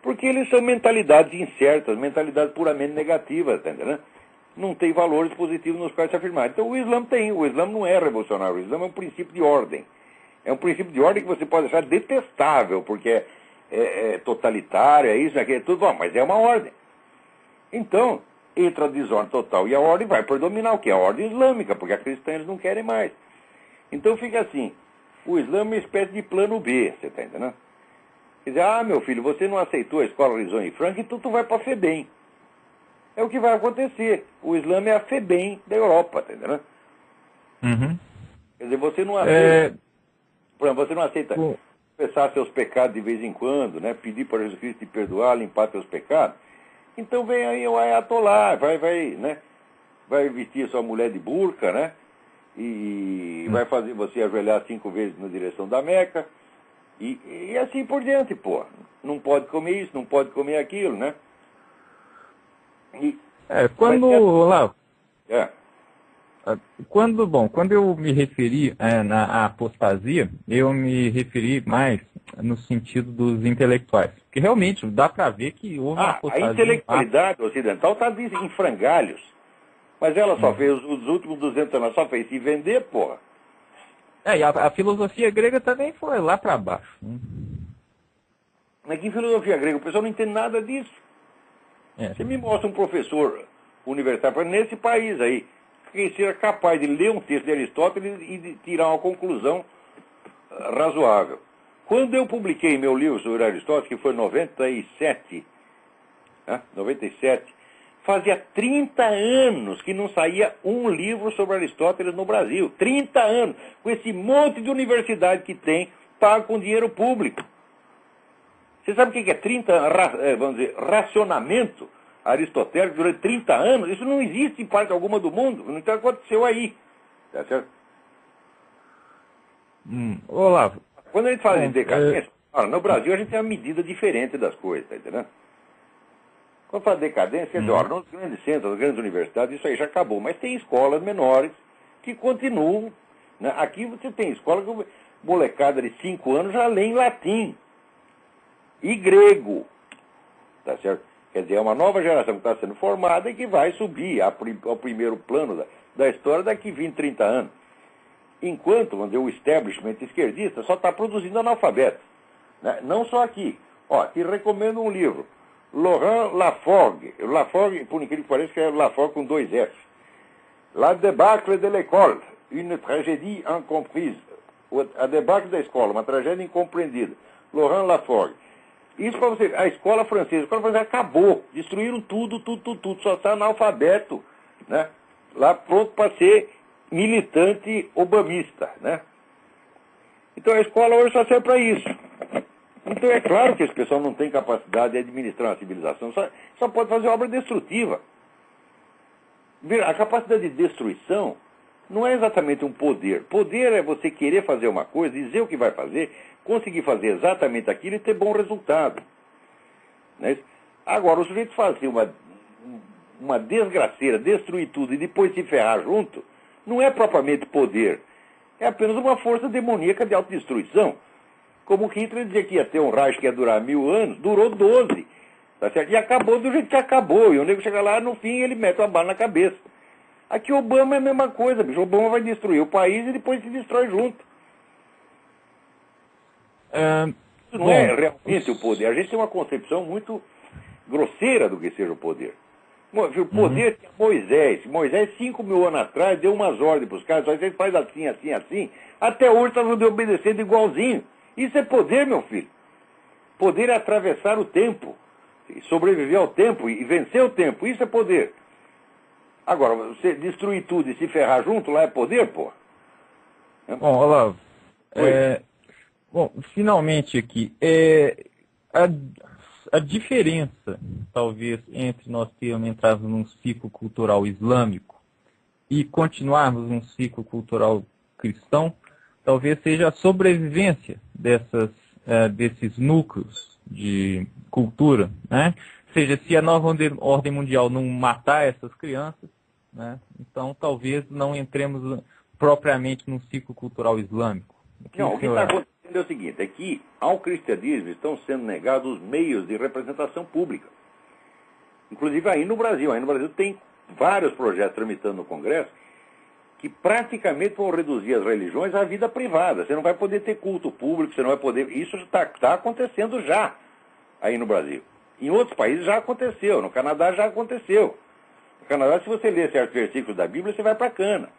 Porque eles são mentalidades incertas, mentalidades puramente negativas, tá entendendo? Não tem valores positivos nos quais se afirmar. Então o Islã tem. O Islã não é revolucionário. O Islã é um princípio de ordem. É um princípio de ordem que você pode achar detestável, porque é totalitário, é isso, é tudo bom, mas é uma ordem. Então, entre a desordem total e a ordem vai predominar o que? A ordem islâmica, porque a cristã eles não querem mais. Então fica assim, o Islã é uma espécie de plano B, você está entendendo? Quer dizer, meu filho, você não aceitou a escola Risonho e Franca, então tu vai para a FEBEM. É o que vai acontecer. O Islã é a FEBEM da Europa, tá entendendo?
Uhum.
Quer dizer, você não aceita. Por exemplo, você não aceita confessar seus pecados de vez em quando, né? Pedir para Jesus Cristo te perdoar, limpar teus pecados. Então vem aí o Ayatollah, vai vestir sua mulher de burca, né? E vai fazer você ajoelhar 5 vezes na direção da Meca. E assim por diante, pô. Não pode comer isso, não pode comer aquilo, né?
Quando eu me referi na apostasia, eu me referi mais no sentido dos intelectuais. Porque realmente dá para ver que houve uma apostasia.
A intelectualidade ocidental está em frangalhos. Mas ela só fez, os últimos 200 anos, só fez se vender, porra.
E a filosofia grega também foi lá para baixo.
Mas que filosofia grega? O pessoal não entende nada disso. Você me mostra um professor universitário nesse país aí, que seja capaz de ler um texto de Aristóteles e de tirar uma conclusão razoável. Quando eu publiquei meu livro sobre Aristóteles, que foi em 97, fazia 30 anos que não saía um livro sobre Aristóteles no Brasil. 30 anos. Com esse monte de universidade que tem, paga com dinheiro público. Você sabe o que é 30 anos, vamos dizer, racionamento aristotélico durante 30 anos? Isso não existe em parte alguma do mundo. Então aconteceu aí. Tá certo?
Olavo.
Quando a gente fala de decadência, no Brasil a gente tem uma medida diferente das coisas, tá entendendo? Quando fala de decadência, quer dizer, nos grandes centros, nas grandes universidades, isso aí já acabou. Mas tem escolas menores que continuam. Né? Aqui você tem escola que molecada de 5 anos já lê em latim e grego. Tá certo? Quer dizer, é uma nova geração que está sendo formada e que vai subir ao primeiro plano da história daqui 20, 30 anos. Enquanto, vamos dizer, o establishment esquerdista só está produzindo analfabetos. Né? Não só aqui. Te recomendo um livro. Laurent Laforgue. Laforgue, por incrível que pareça, é Laforgue com 2 F. La débâcle de l'école. Une tragédie incomprise. A debacle da escola, uma tragédia incompreendida. Laurent Laforgue. Isso para você, a escola francesa acabou, destruíram tudo, só está analfabeto, né? Lá pronto para ser militante obamista, né? Então a escola hoje só serve para isso. Então é claro que esse pessoal não tem capacidade de administrar uma civilização, só pode fazer obra destrutiva. A capacidade de destruição não é exatamente um poder. Poder é você querer fazer uma coisa, dizer o que vai fazer, conseguir fazer exatamente aquilo e ter bom resultado. Não é isso? Agora, o sujeito fazer uma desgraceira, destruir tudo e depois se ferrar junto, não é propriamente poder. É apenas uma força demoníaca de autodestruição. Como Hitler dizia que ia ter um Reich que ia durar 1000 anos, durou 12. Tá certo? E acabou do jeito que acabou. E o nego chega lá, no fim, ele mete uma bala na cabeça. Aqui Obama é a mesma coisa, bicho. Obama vai destruir o país e depois se destrói junto. Isso não é realmente o poder. A gente tem uma concepção muito grosseira do que seja o poder. O poder tinha Moisés. Moisés, 5.000 anos atrás, deu umas ordens para os caras. Vocês fazem assim, assim, assim. Até hoje está obedecendo igualzinho. Isso é poder, meu filho. Poder é atravessar o tempo. Sobreviver ao tempo e vencer o tempo. Isso é poder. Agora, você destruir tudo e se ferrar junto, lá é poder, pô.
Bom, Olavo, bom, finalmente aqui, a diferença, talvez, entre nós termos entrado num ciclo cultural islâmico e continuarmos num ciclo cultural cristão, talvez seja a sobrevivência desses núcleos de cultura, né? Ou seja, se a nova ordem mundial não matar essas crianças, né, então talvez não entremos propriamente num ciclo cultural islâmico.
Não, o que está acontecendo é o seguinte, é que ao cristianismo estão sendo negados os meios de representação pública. Inclusive aí no Brasil. Aí no Brasil tem vários projetos tramitando no Congresso que praticamente vão reduzir as religiões à vida privada. Você não vai poder ter culto público, você não vai poder... Isso está acontecendo já aí no Brasil. Em outros países já aconteceu, no Canadá já aconteceu. No Canadá, se você ler certos versículos da Bíblia, você vai para a cana.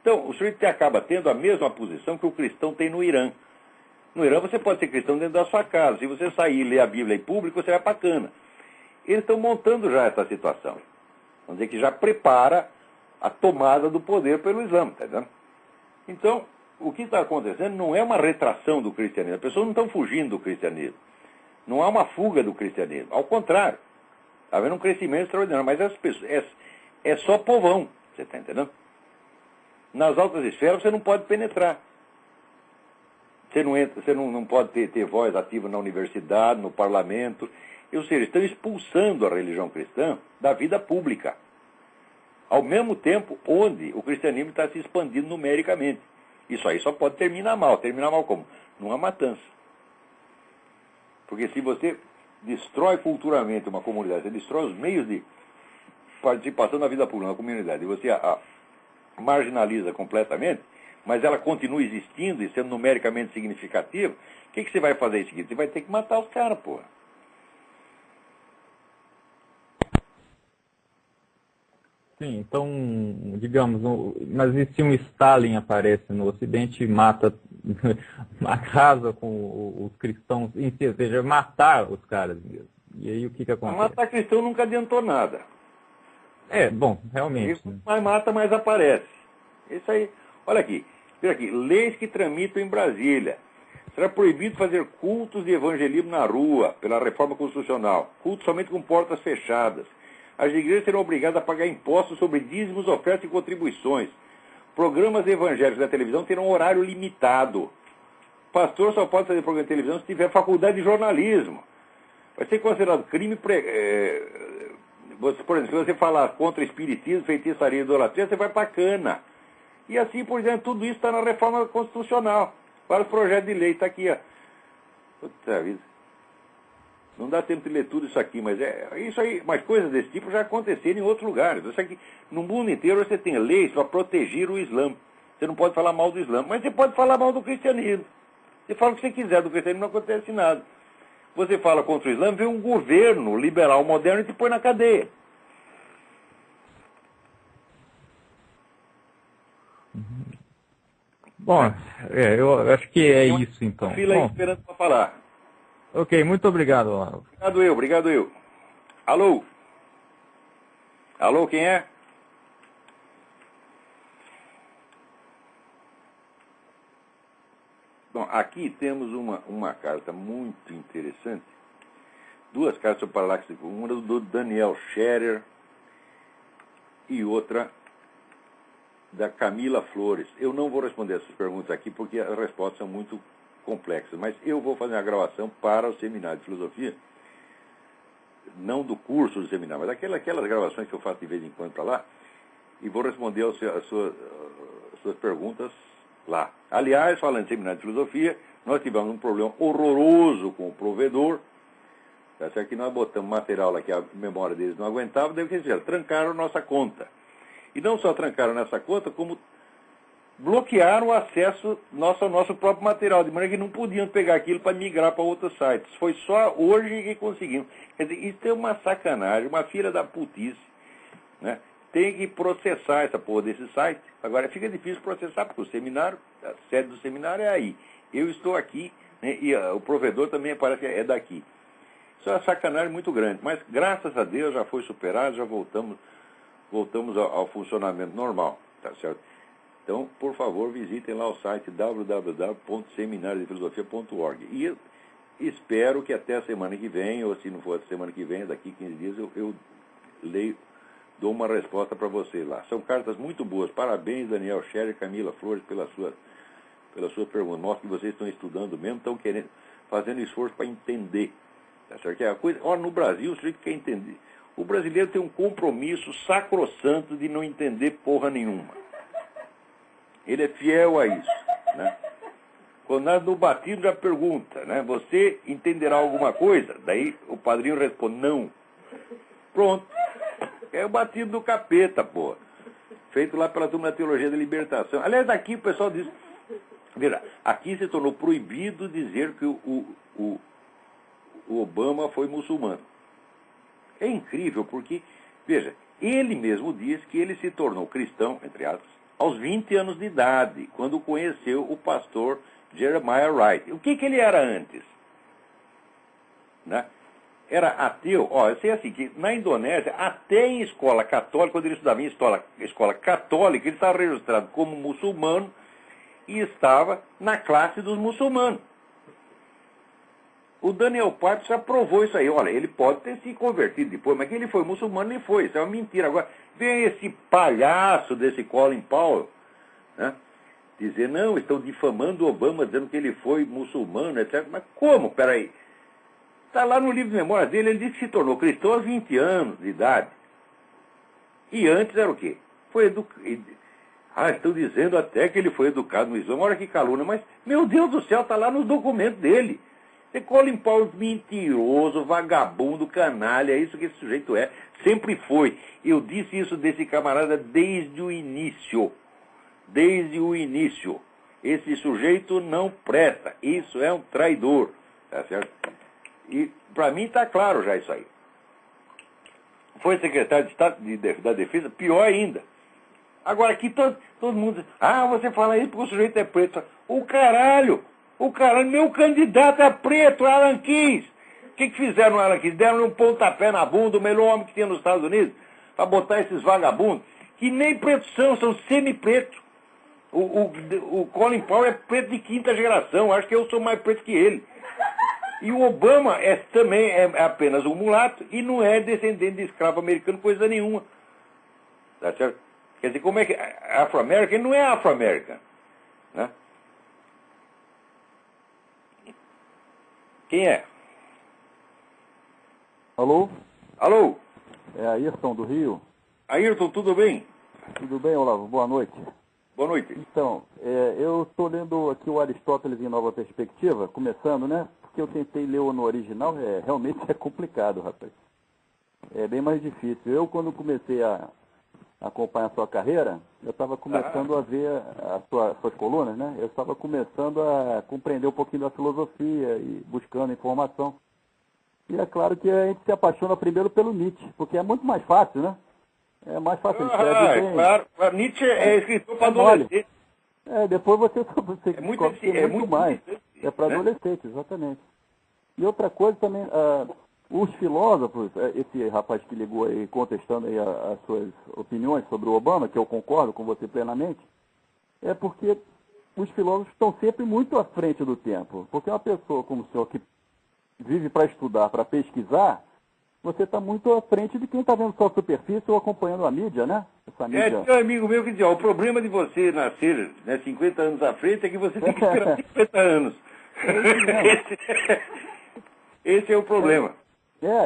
Então, o sujeito acaba tendo a mesma posição que o cristão tem no Irã. No Irã você pode ser cristão dentro da sua casa. Se você sair e ler a Bíblia em público, você vai para a cana. Eles estão montando já essa situação. Vamos dizer que já prepara a tomada do poder pelo Islã, tá vendo? Então, o que está acontecendo não é uma retração do cristianismo. As pessoas não estão fugindo do cristianismo. Não há uma fuga do cristianismo. Ao contrário, está havendo um crescimento extraordinário. Mas as pessoas, é só povão, você está entendendo? Nas altas esferas você não pode penetrar. Você não pode ter voz ativa na universidade, no parlamento. Ou seja, estão expulsando a religião cristã da vida pública. Ao mesmo tempo onde o cristianismo está se expandindo numericamente. Isso aí só pode terminar mal. Terminar mal como? Numa matança. Porque se você destrói culturalmente uma comunidade, você destrói os meios de participação na vida pública, na comunidade, e você a marginaliza completamente, mas ela continua existindo e sendo numericamente significativa, o que você vai fazer em seguida? Você vai ter que matar os caras, porra.
Sim, então, digamos, mas e se um Stalin aparece no Ocidente e mata, casa com os cristãos em si, ou seja, matar os caras mesmo? E aí o que acontece?
Matar cristão nunca adiantou nada.
Bom, realmente.
Isso, mais mata, mais aparece. Isso aí. Olha aqui, leis que tramitam em Brasília. Será proibido fazer cultos de evangelismo na rua, pela reforma constitucional. Cultos somente com portas fechadas. As igrejas serão obrigadas a pagar impostos sobre dízimos, ofertas e contribuições. Programas evangélicos da televisão terão horário limitado. Pastor só pode fazer programa de televisão se tiver faculdade de jornalismo. Vai ser considerado crime... Por exemplo, se você falar contra espiritismo, feitiçaria e idolatria, você vai para a cana. E assim, por exemplo, tudo isso está na reforma constitucional. Vários projetos de lei, está aqui, ó. Puta vida. Não dá tempo de ler tudo isso aqui, mas isso aí, mas coisas desse tipo já aconteceram em outros lugares. Isso aqui, no mundo inteiro você tem leis para proteger o Islã. Você não pode falar mal do Islã, mas você pode falar mal do cristianismo. Você fala o que você quiser do cristianismo, não acontece nada. Você fala contra o Islã, vem um governo liberal moderno e te põe na cadeia.
Bom, eu acho que é isso então.
Fila aí esperando para falar.
Ok, muito obrigado, Olavo.
Obrigado eu. Alô? Alô, quem é? Bom, aqui temos uma carta muito interessante. Duas cartas sobre Paralaxe, uma do Daniel Scherer e outra da Camila Flores. Eu não vou responder essas perguntas aqui porque as respostas são muito complexas, mas eu vou fazer uma gravação para o seminário de filosofia, não do curso do seminário, mas aquelas gravações que eu faço de vez em quando para lá, e vou responder as suas perguntas lá. Aliás, falando de seminário de filosofia, nós tivemos um problema horroroso com o provedor, tá certo? Que nós botamos material lá que a memória deles não aguentava, daí o que eles fizeram? Trancaram nossa conta. E não só trancaram nossa conta, como bloquearam o acesso ao nosso próprio material, de maneira que não podiam pegar aquilo para migrar para outros sites. Foi só hoje que conseguimos. Quer dizer, isso é uma sacanagem, uma filha da putice, né? Tem que processar essa porra desse site. Agora, fica difícil processar, porque o seminário, a sede do seminário é aí. Eu estou aqui, né, e o provedor também parece que é daqui. Isso é uma sacanagem muito grande, mas graças a Deus já foi superado, já voltamos ao funcionamento normal, tá certo? Então, por favor, visitem lá o site www.seminariodefilosofia.org. E eu espero que até a semana que vem, ou se não for a semana que vem, daqui 15 dias, eu dou uma resposta para vocês lá. São cartas muito boas. Parabéns, Daniel Scherer e Camila Flores, pela sua pergunta. Mostra que vocês estão estudando mesmo, estão fazendo esforço para entender. Tá certo? É a coisa, no Brasil, o sujeito quer entender. O brasileiro tem um compromisso sacrossanto de não entender porra nenhuma. Ele é fiel a isso, né? Quando nós no batismo já pergunta, né? Você entenderá alguma coisa? Daí o padrinho responde, não. Pronto. É o batismo do capeta, porra. Feito lá pela turma da Teologia da Libertação. Aliás, aqui o pessoal diz... Veja, aqui se tornou proibido dizer que o Obama foi muçulmano. É incrível, porque, veja, ele mesmo diz que ele se tornou cristão, entre aspas, aos 20 anos de idade, quando conheceu o pastor Jeremiah Wright. O que ele era antes? Né? Era ateu. Eu sei assim, que na Indonésia, até em escola católica, quando ele estudava em escola católica, ele estava registrado como muçulmano e estava na classe dos muçulmanos. O Daniel Parks já provou isso aí. Olha, ele pode ter se convertido depois, mas que ele foi muçulmano, nem foi. Isso é uma mentira. Agora, vem esse palhaço desse Colin Powell, né, dizer, não, estão difamando o Obama, dizendo que ele foi muçulmano, etc. Mas como? Peraí. Está lá no livro de memórias dele, ele disse que se tornou cristão aos 20 anos de idade. E antes era o quê? Foi educado. Estão dizendo até que ele foi educado no Islã. Olha que calúnia, mas, meu Deus do céu, está lá nos documentos dele. Esse Colin Powell mentiroso, vagabundo, canalha, é isso que esse sujeito é. Sempre foi. Eu disse isso desse camarada desde o início. Desde o início. Esse sujeito não presta. Isso é um traidor. Tá certo? E para mim está claro já isso aí. Foi secretário de Estado da Defesa, pior ainda. Agora aqui todo mundo diz, você fala isso porque o sujeito é preto. O caralho, meu candidato é preto, Alan Keyes. O que fizeram no Alan Keyes? Deram um pontapé na bunda, o melhor homem que tinha nos Estados Unidos, para botar esses vagabundos, que nem pretos são semi-pretos. O Colin Powell é preto de quinta geração, acho que eu sou mais preto que ele. E o Obama também é apenas um mulato e não é descendente de escravo americano, coisa nenhuma. Tá certo? Quer dizer, como é que afro-americano? Ele não é afro-americano, né? Quem é?
Alô?
Alô?
É Ayrton do Rio.
Ayrton, tudo bem?
Tudo bem, Olavo? Boa noite.
Boa noite.
Então, eu estou lendo aqui o Aristóteles em Nova Perspectiva, começando, né? Porque eu tentei ler no original, realmente é complicado, rapaz. É bem mais difícil. Eu, quando comecei a acompanhar a sua carreira, eu estava começando a ver suas colunas, né? Eu estava começando a compreender um pouquinho da filosofia e buscando informação. E é claro que a gente se apaixona primeiro pelo Nietzsche, porque é muito mais fácil, né? É mais fácil.
Claro. Nietzsche é escritor para adolescente.
Depois você
é muito
mais. É para adolescente, exatamente. E outra coisa também, os filósofos, esse rapaz que ligou aí contestando aí as suas opiniões sobre o Obama, que eu concordo com você plenamente, é porque os filósofos estão sempre muito à frente do tempo. Porque uma pessoa como o senhor que vive para estudar, para pesquisar, você está muito à frente de quem está vendo só a superfície ou acompanhando a mídia, né? Essa mídia.
Tem um amigo meu que diz, ó, o problema de você nascer, né, 50 anos à frente é que você tem que esperar 50 anos. Esse é o problema.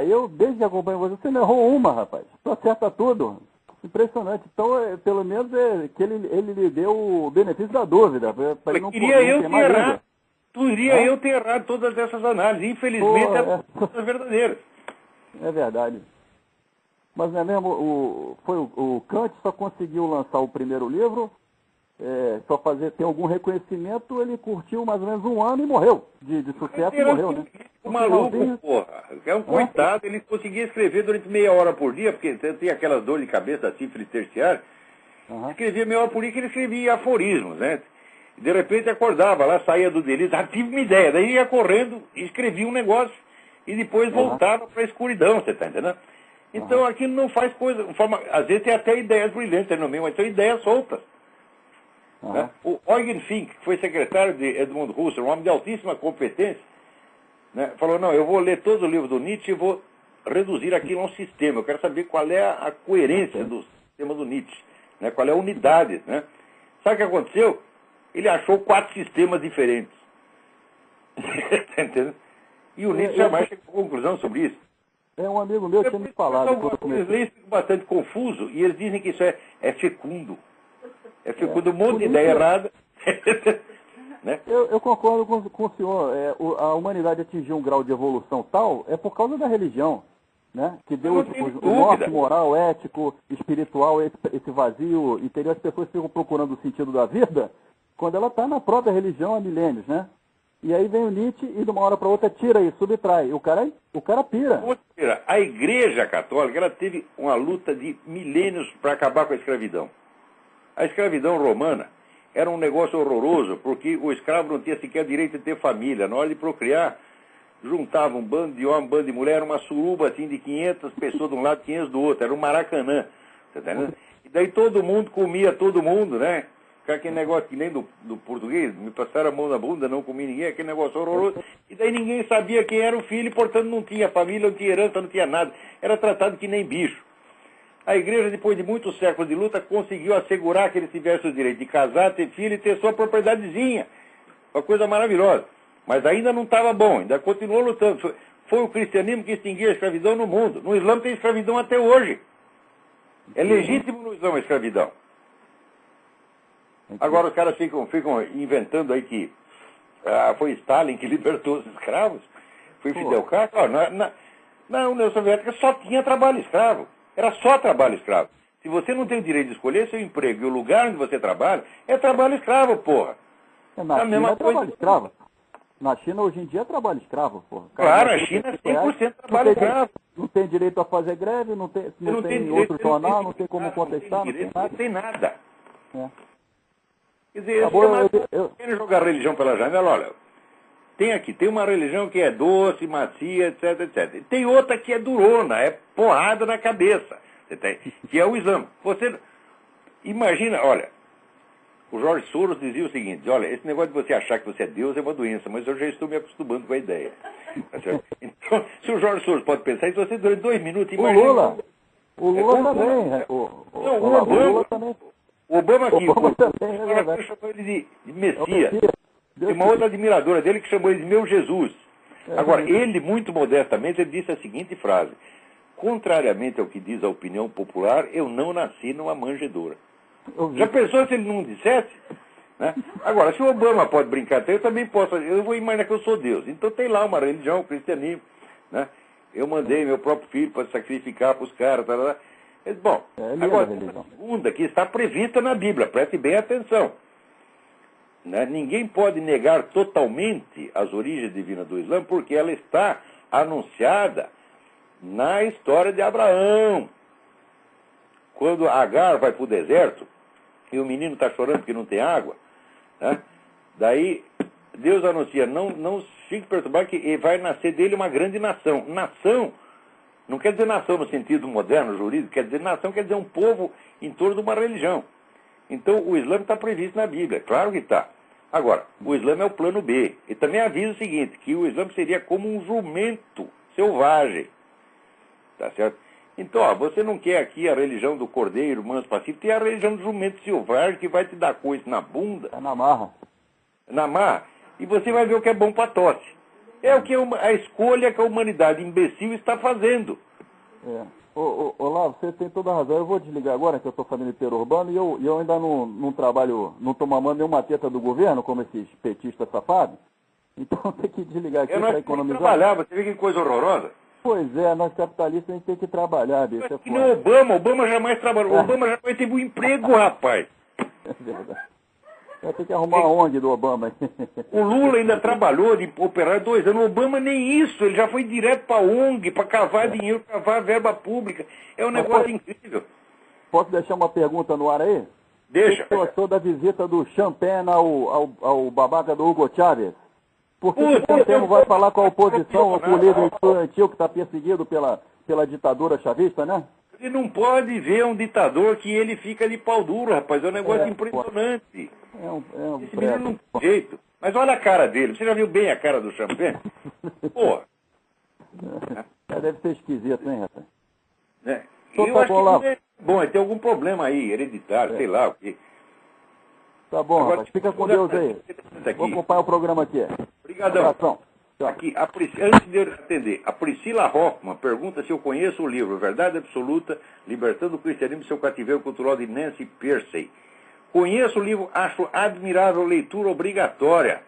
Eu desde que acompanho você não errou uma, rapaz. Só acerta tudo. Impressionante. Então, pelo menos que ele lhe deu o benefício da dúvida. Pra ele não
queria eu ter errado.
Queria
eu ter errado todas essas análises. Infelizmente, todas verdadeiras.
É verdade. Mas não é mesmo, o Kant só conseguiu lançar o primeiro livro, só ter algum reconhecimento, ele curtiu mais ou menos 1 ano e morreu. De sucesso e morreu, né?
O maluco, porra. É um coitado, ele conseguia escrever durante meia hora por dia, porque tinha aquelas dores de cabeça da sífilis terciária. Escrevia meia hora por dia, que ele escrevia aforismos, né? De repente acordava lá, saía do delírio, tive uma ideia, daí ia correndo, escrevia um negócio e depois voltava para a escuridão, você está entendendo? Então aquilo não faz coisa, às vezes tem até ideias brilhantes no meio, mas são ideias soltas. Né? O Eugen Fink, que foi secretário de Edmund Husserl, um homem de altíssima competência, né, falou, não, eu vou ler todo o livro do Nietzsche e vou reduzir aquilo a um sistema, eu quero saber qual é a coerência do sistema do Nietzsche, né, qual é a unidade. Né? Sabe o que aconteceu? Ele achou 4 sistemas diferentes. Tá entendendo? E o Nietzsche jamais chegou a conclusão sobre isso.
Um amigo meu tinha me falado.
Eles leem bastante confuso e eles dizem que isso é fecundo. É fecundo, um monte de ideia errada. Né?
Eu concordo com o senhor. A humanidade atingiu um grau de evolução tal, é por causa da religião. Né? Que deu o norte moral, ético, espiritual, esse vazio interior. As pessoas ficam procurando o sentido da vida quando ela está na própria religião há milênios, né? E aí vem o Nietzsche e de uma hora para outra tira isso, subtrai. O cara pira.
A Igreja Católica ela teve uma luta de milênios para acabar com a escravidão. A escravidão romana era um negócio horroroso, porque o escravo não tinha sequer direito de ter família. Na hora de procriar, juntava um bando de homem, um bando de mulher, era uma suruba assim de 500 pessoas de um lado, 500 do outro. Era um Maracanã. Tá entendendo? E daí todo mundo comia todo mundo, né? Aquele negócio que nem do português, me passaram a mão na bunda, não comi ninguém, aquele negócio horroroso. E daí ninguém sabia quem era o filho, e, portanto não tinha família, não tinha herança, não tinha nada. Era tratado que nem bicho. A igreja, depois de muitos séculos de luta, conseguiu assegurar que eles tivessem o direito de casar, ter filho e ter sua propriedadezinha. Uma coisa maravilhosa. Mas ainda não estava bom, ainda continuou lutando. Foi o cristianismo que extinguiu a escravidão no mundo. No Islã tem escravidão até hoje. É legítimo no Islã a escravidão. Agora os caras ficam inventando aí que foi Stalin que libertou os escravos, foi Fidel Castro. Na União Soviética só tinha trabalho escravo, era só trabalho escravo. Se você não tem o direito de escolher seu emprego e o lugar onde você trabalha, é trabalho escravo, porra.
Na China é trabalho escravo. Na China hoje em dia é trabalho escravo, porra.
Claro, a China é 100% trabalho escravo.
Não tem direito a fazer greve, não tem outro jornal, não tem como contestar,
não tem nada. Quer dizer,
eu
querem jogar a religião pela janela, olha, tem uma religião que é doce, macia, etc, etc. Tem outra que é durona, é porrada na cabeça, que é o Islã. Você imagina, olha, o George Soros dizia o seguinte, olha, esse negócio de você achar que você é Deus é uma doença, mas eu já estou me acostumando com a ideia. Então, se o George Soros pode pensar isso, você durante 2 minutos, imagina...
O Lula também. O Lula também.
O Obama aqui,
também,
chamou ele de Messias. Tem uma outra admiradora dele que chamou ele de meu Jesus. Agora, ele, muito modestamente, ele disse a seguinte frase: contrariamente ao que diz a opinião popular, eu não nasci numa manjedoura. Já pensou se ele não dissesse? Né? Agora, se o Obama pode brincar, eu também posso. Eu vou imaginar que eu sou Deus. Então tem lá uma religião, o cristianismo. Né? Eu mandei meu próprio filho para sacrificar para os caras. Bom, agora, a segunda que está prevista na Bíblia, preste bem atenção. Né? Ninguém pode negar totalmente as origens divinas do Islã, porque ela está anunciada na história de Abraão. Quando Agar vai para o deserto, e o menino está chorando porque não tem água, né? Daí Deus anuncia, não fique perturbado, que vai nascer dele uma grande nação. Nação não quer dizer nação no sentido moderno, jurídico, quer dizer nação, quer dizer um povo em torno de uma religião. Então, o Islã está previsto na Bíblia, claro que está. Agora, o Islã é o plano B. E também avisa o seguinte, que o Islã seria como um jumento selvagem. tá certo? Então, ó, você não quer aqui a religião do cordeiro, manso, pacífico, tem a religião do jumento selvagem que vai te dar coisa na bunda.
É na marra.
Na marra, e você vai ver o que é bom para tosse. É o que a escolha que a humanidade imbecil está fazendo.
É. Olavo, você tem toda a razão. Eu vou desligar agora, que eu estou fazendo interurbano, e eu ainda não trabalho, não estou mamando nenhuma teta do governo, como esses petistas safados. Então tem que desligar aqui para economizar.
Trabalhar, você vê que coisa horrorosa.
Pois é, nós capitalistas a gente tem que trabalhar, bicho. É
que nem Obama jamais trabalhou. Obama jamais teve um emprego, rapaz.
É verdade. Vai ter que arrumar a ONG do Obama.
O Lula ainda trabalhou de operar 2 anos. O Obama nem isso. Ele já foi direto para a ONG, para cavar dinheiro, cavar verba pública. É um negócio incrível.
Posso deixar uma pergunta no ar aí?
Deixa.
O que gostou da visita do Champagne ao babaca do Hugo Chávez? Por que o Centeno vai falar com a oposição, com o líder estudantil que está perseguido pela ditadura chavista, né?
Ele não pode ver um ditador que ele fica de pau duro, rapaz. É um negócio impressionante. Esse menino não tem jeito. Mas olha a cara dele. Você já viu bem a cara do Champagne? Pô.
Deve ser esquisito, hein, rapaz?
Eu acho que é bom, tem algum problema aí, hereditário, sei lá o quê.
Tá bom, agora, rapaz. Fica com Deus aí. Vou acompanhar o programa aqui.
Obrigadão. Aqui, antes de eu atender, a Priscila Hoffman pergunta se eu conheço o livro Verdade Absoluta, Libertando o Cristianismo e seu Cativeiro Cultural, de Nancy Pearcey. Conheço o livro, acho admirável, leitura obrigatória.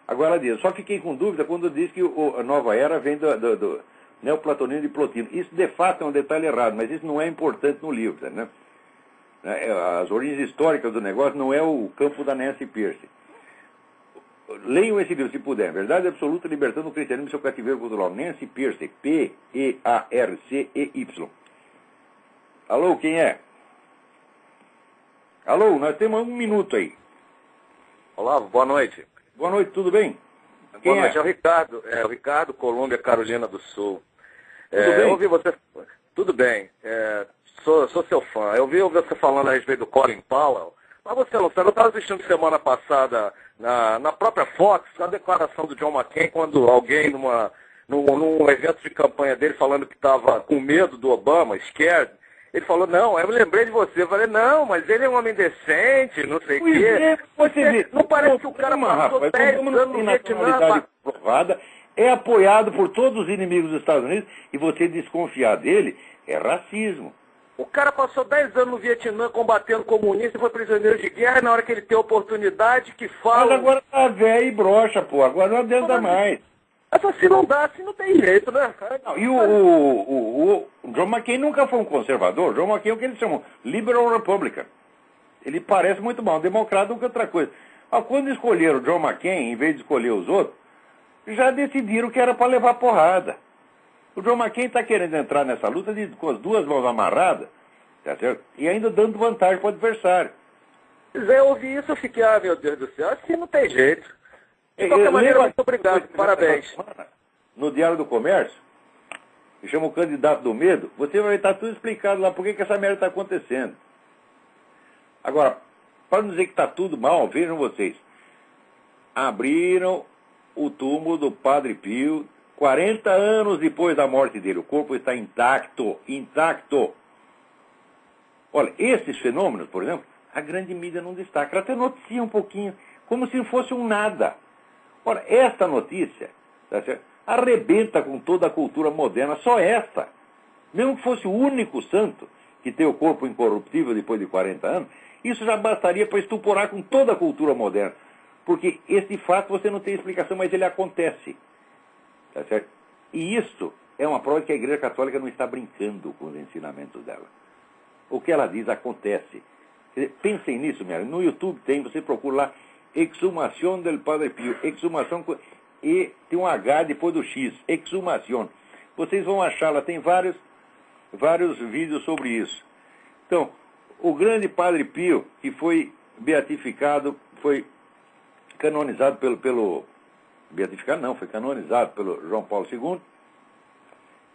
Agora ela diz, só fiquei com dúvida quando diz que a Nova Era vem do neoplatonismo de Plotino. Isso, de fato, é um detalhe errado, mas isso não é importante no livro, né? As origens históricas do negócio não é o campo da Nancy Pearcey. Leiam esse livro, se puder. Verdade Absoluta, Libertando o Cristianismo e seu Cativeiro Cultural. Nancy Pearcey, P-E-A-R-C-E-Y. Alô, quem é? Alô, nós temos 1 minuto aí.
Olá, boa noite.
Boa noite, tudo bem?
Boa noite, é o Ricardo. É o Ricardo, Colômbia, Carolina do Sul.
Tudo bem?
Eu ouvi você... Tudo bem. Sou seu fã. Eu ouvi você falando a respeito do Colin Powell. Mas você não sabe, eu estava assistindo semana passada na própria Fox a declaração do John McCain quando alguém num evento de campanha dele falando que estava com medo do Obama, scared, ele falou, não, eu me lembrei de você. Eu falei, não, mas ele é um homem decente, não sei o quê. Você não parece que o cara passou 10 anos no Vietnã.
Provada, é apoiado por todos os inimigos dos Estados Unidos e você desconfiar dele é racismo.
O cara passou 10 anos no Vietnã combatendo comunista e foi prisioneiro de guerra, e na hora que ele tem oportunidade que fala...
Mas agora tá velho e broxa, pô. Agora não adianta mais.
Mas assim não dá, assim não tem jeito, né?
Não, e o John McCain nunca foi um conservador. John McCain é o que eles chamam liberal republican. Ele parece muito mal um democrata do que outra coisa. Mas quando escolheram o John McCain, em vez de escolher os outros, já decidiram que era para levar porrada. O John McCain está querendo entrar nessa luta com as 2 mãos amarradas, tá certo? E ainda dando vantagem para o adversário.
Eu ouvi isso, eu fiquei, meu Deus do céu, assim não tem jeito. De qualquer maneira, muito obrigado, parabéns.
No Diário do Comércio, que chama o Candidato do Medo, você vai estar tudo explicado lá por que essa merda está acontecendo. Agora, para não dizer que está tudo mal, vejam vocês. Abriram o túmulo do Padre Pio 40 anos depois da morte dele. O corpo está intacto. Olha, esses fenômenos, por exemplo, a grande mídia não destaca. Ela até noticia um pouquinho, como se fosse um nada. Ora, esta notícia, tá certo? Arrebenta com toda a cultura moderna, só esta. Mesmo que fosse o único santo que tem o corpo incorruptível depois de 40 anos, isso já bastaria para estuporar com toda a cultura moderna. Porque esse fato você não tem explicação, mas ele acontece. Tá certo? E isso é uma prova que a Igreja Católica não está brincando com os ensinamentos dela. O que ela diz acontece. Quer dizer, pensem nisso, minha. No YouTube tem, você procura lá, Exumação del Padre Pio, exumação, e tem um H depois do X, exumação. Vocês vão achar, lá tem vários vídeos sobre isso. Então, o grande Padre Pio, que foi beatificado, foi canonizado beatificado não, foi canonizado pelo João Paulo II,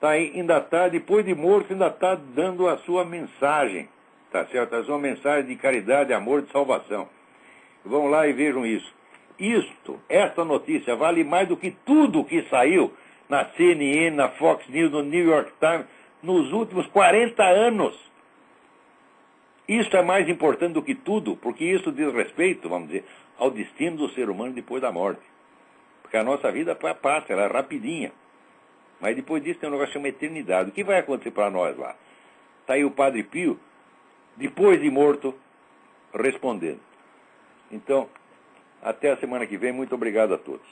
ainda está, depois de morto, ainda está dando a sua mensagem, tá certo? A sua mensagem de caridade, amor, de salvação. Vão lá e vejam isso. Esta notícia vale mais do que tudo que saiu na CNN, na Fox News, no New York Times, nos últimos 40 anos. Isso é mais importante do que tudo, porque isso diz respeito, vamos dizer, ao destino do ser humano depois da morte. Porque a nossa vida passa, ela é rapidinha. Mas depois disso tem um negócio que chama eternidade. O que vai acontecer para nós lá? Está aí o Padre Pio, depois de morto, respondendo. Então, até a semana que vem. Muito obrigado a todos.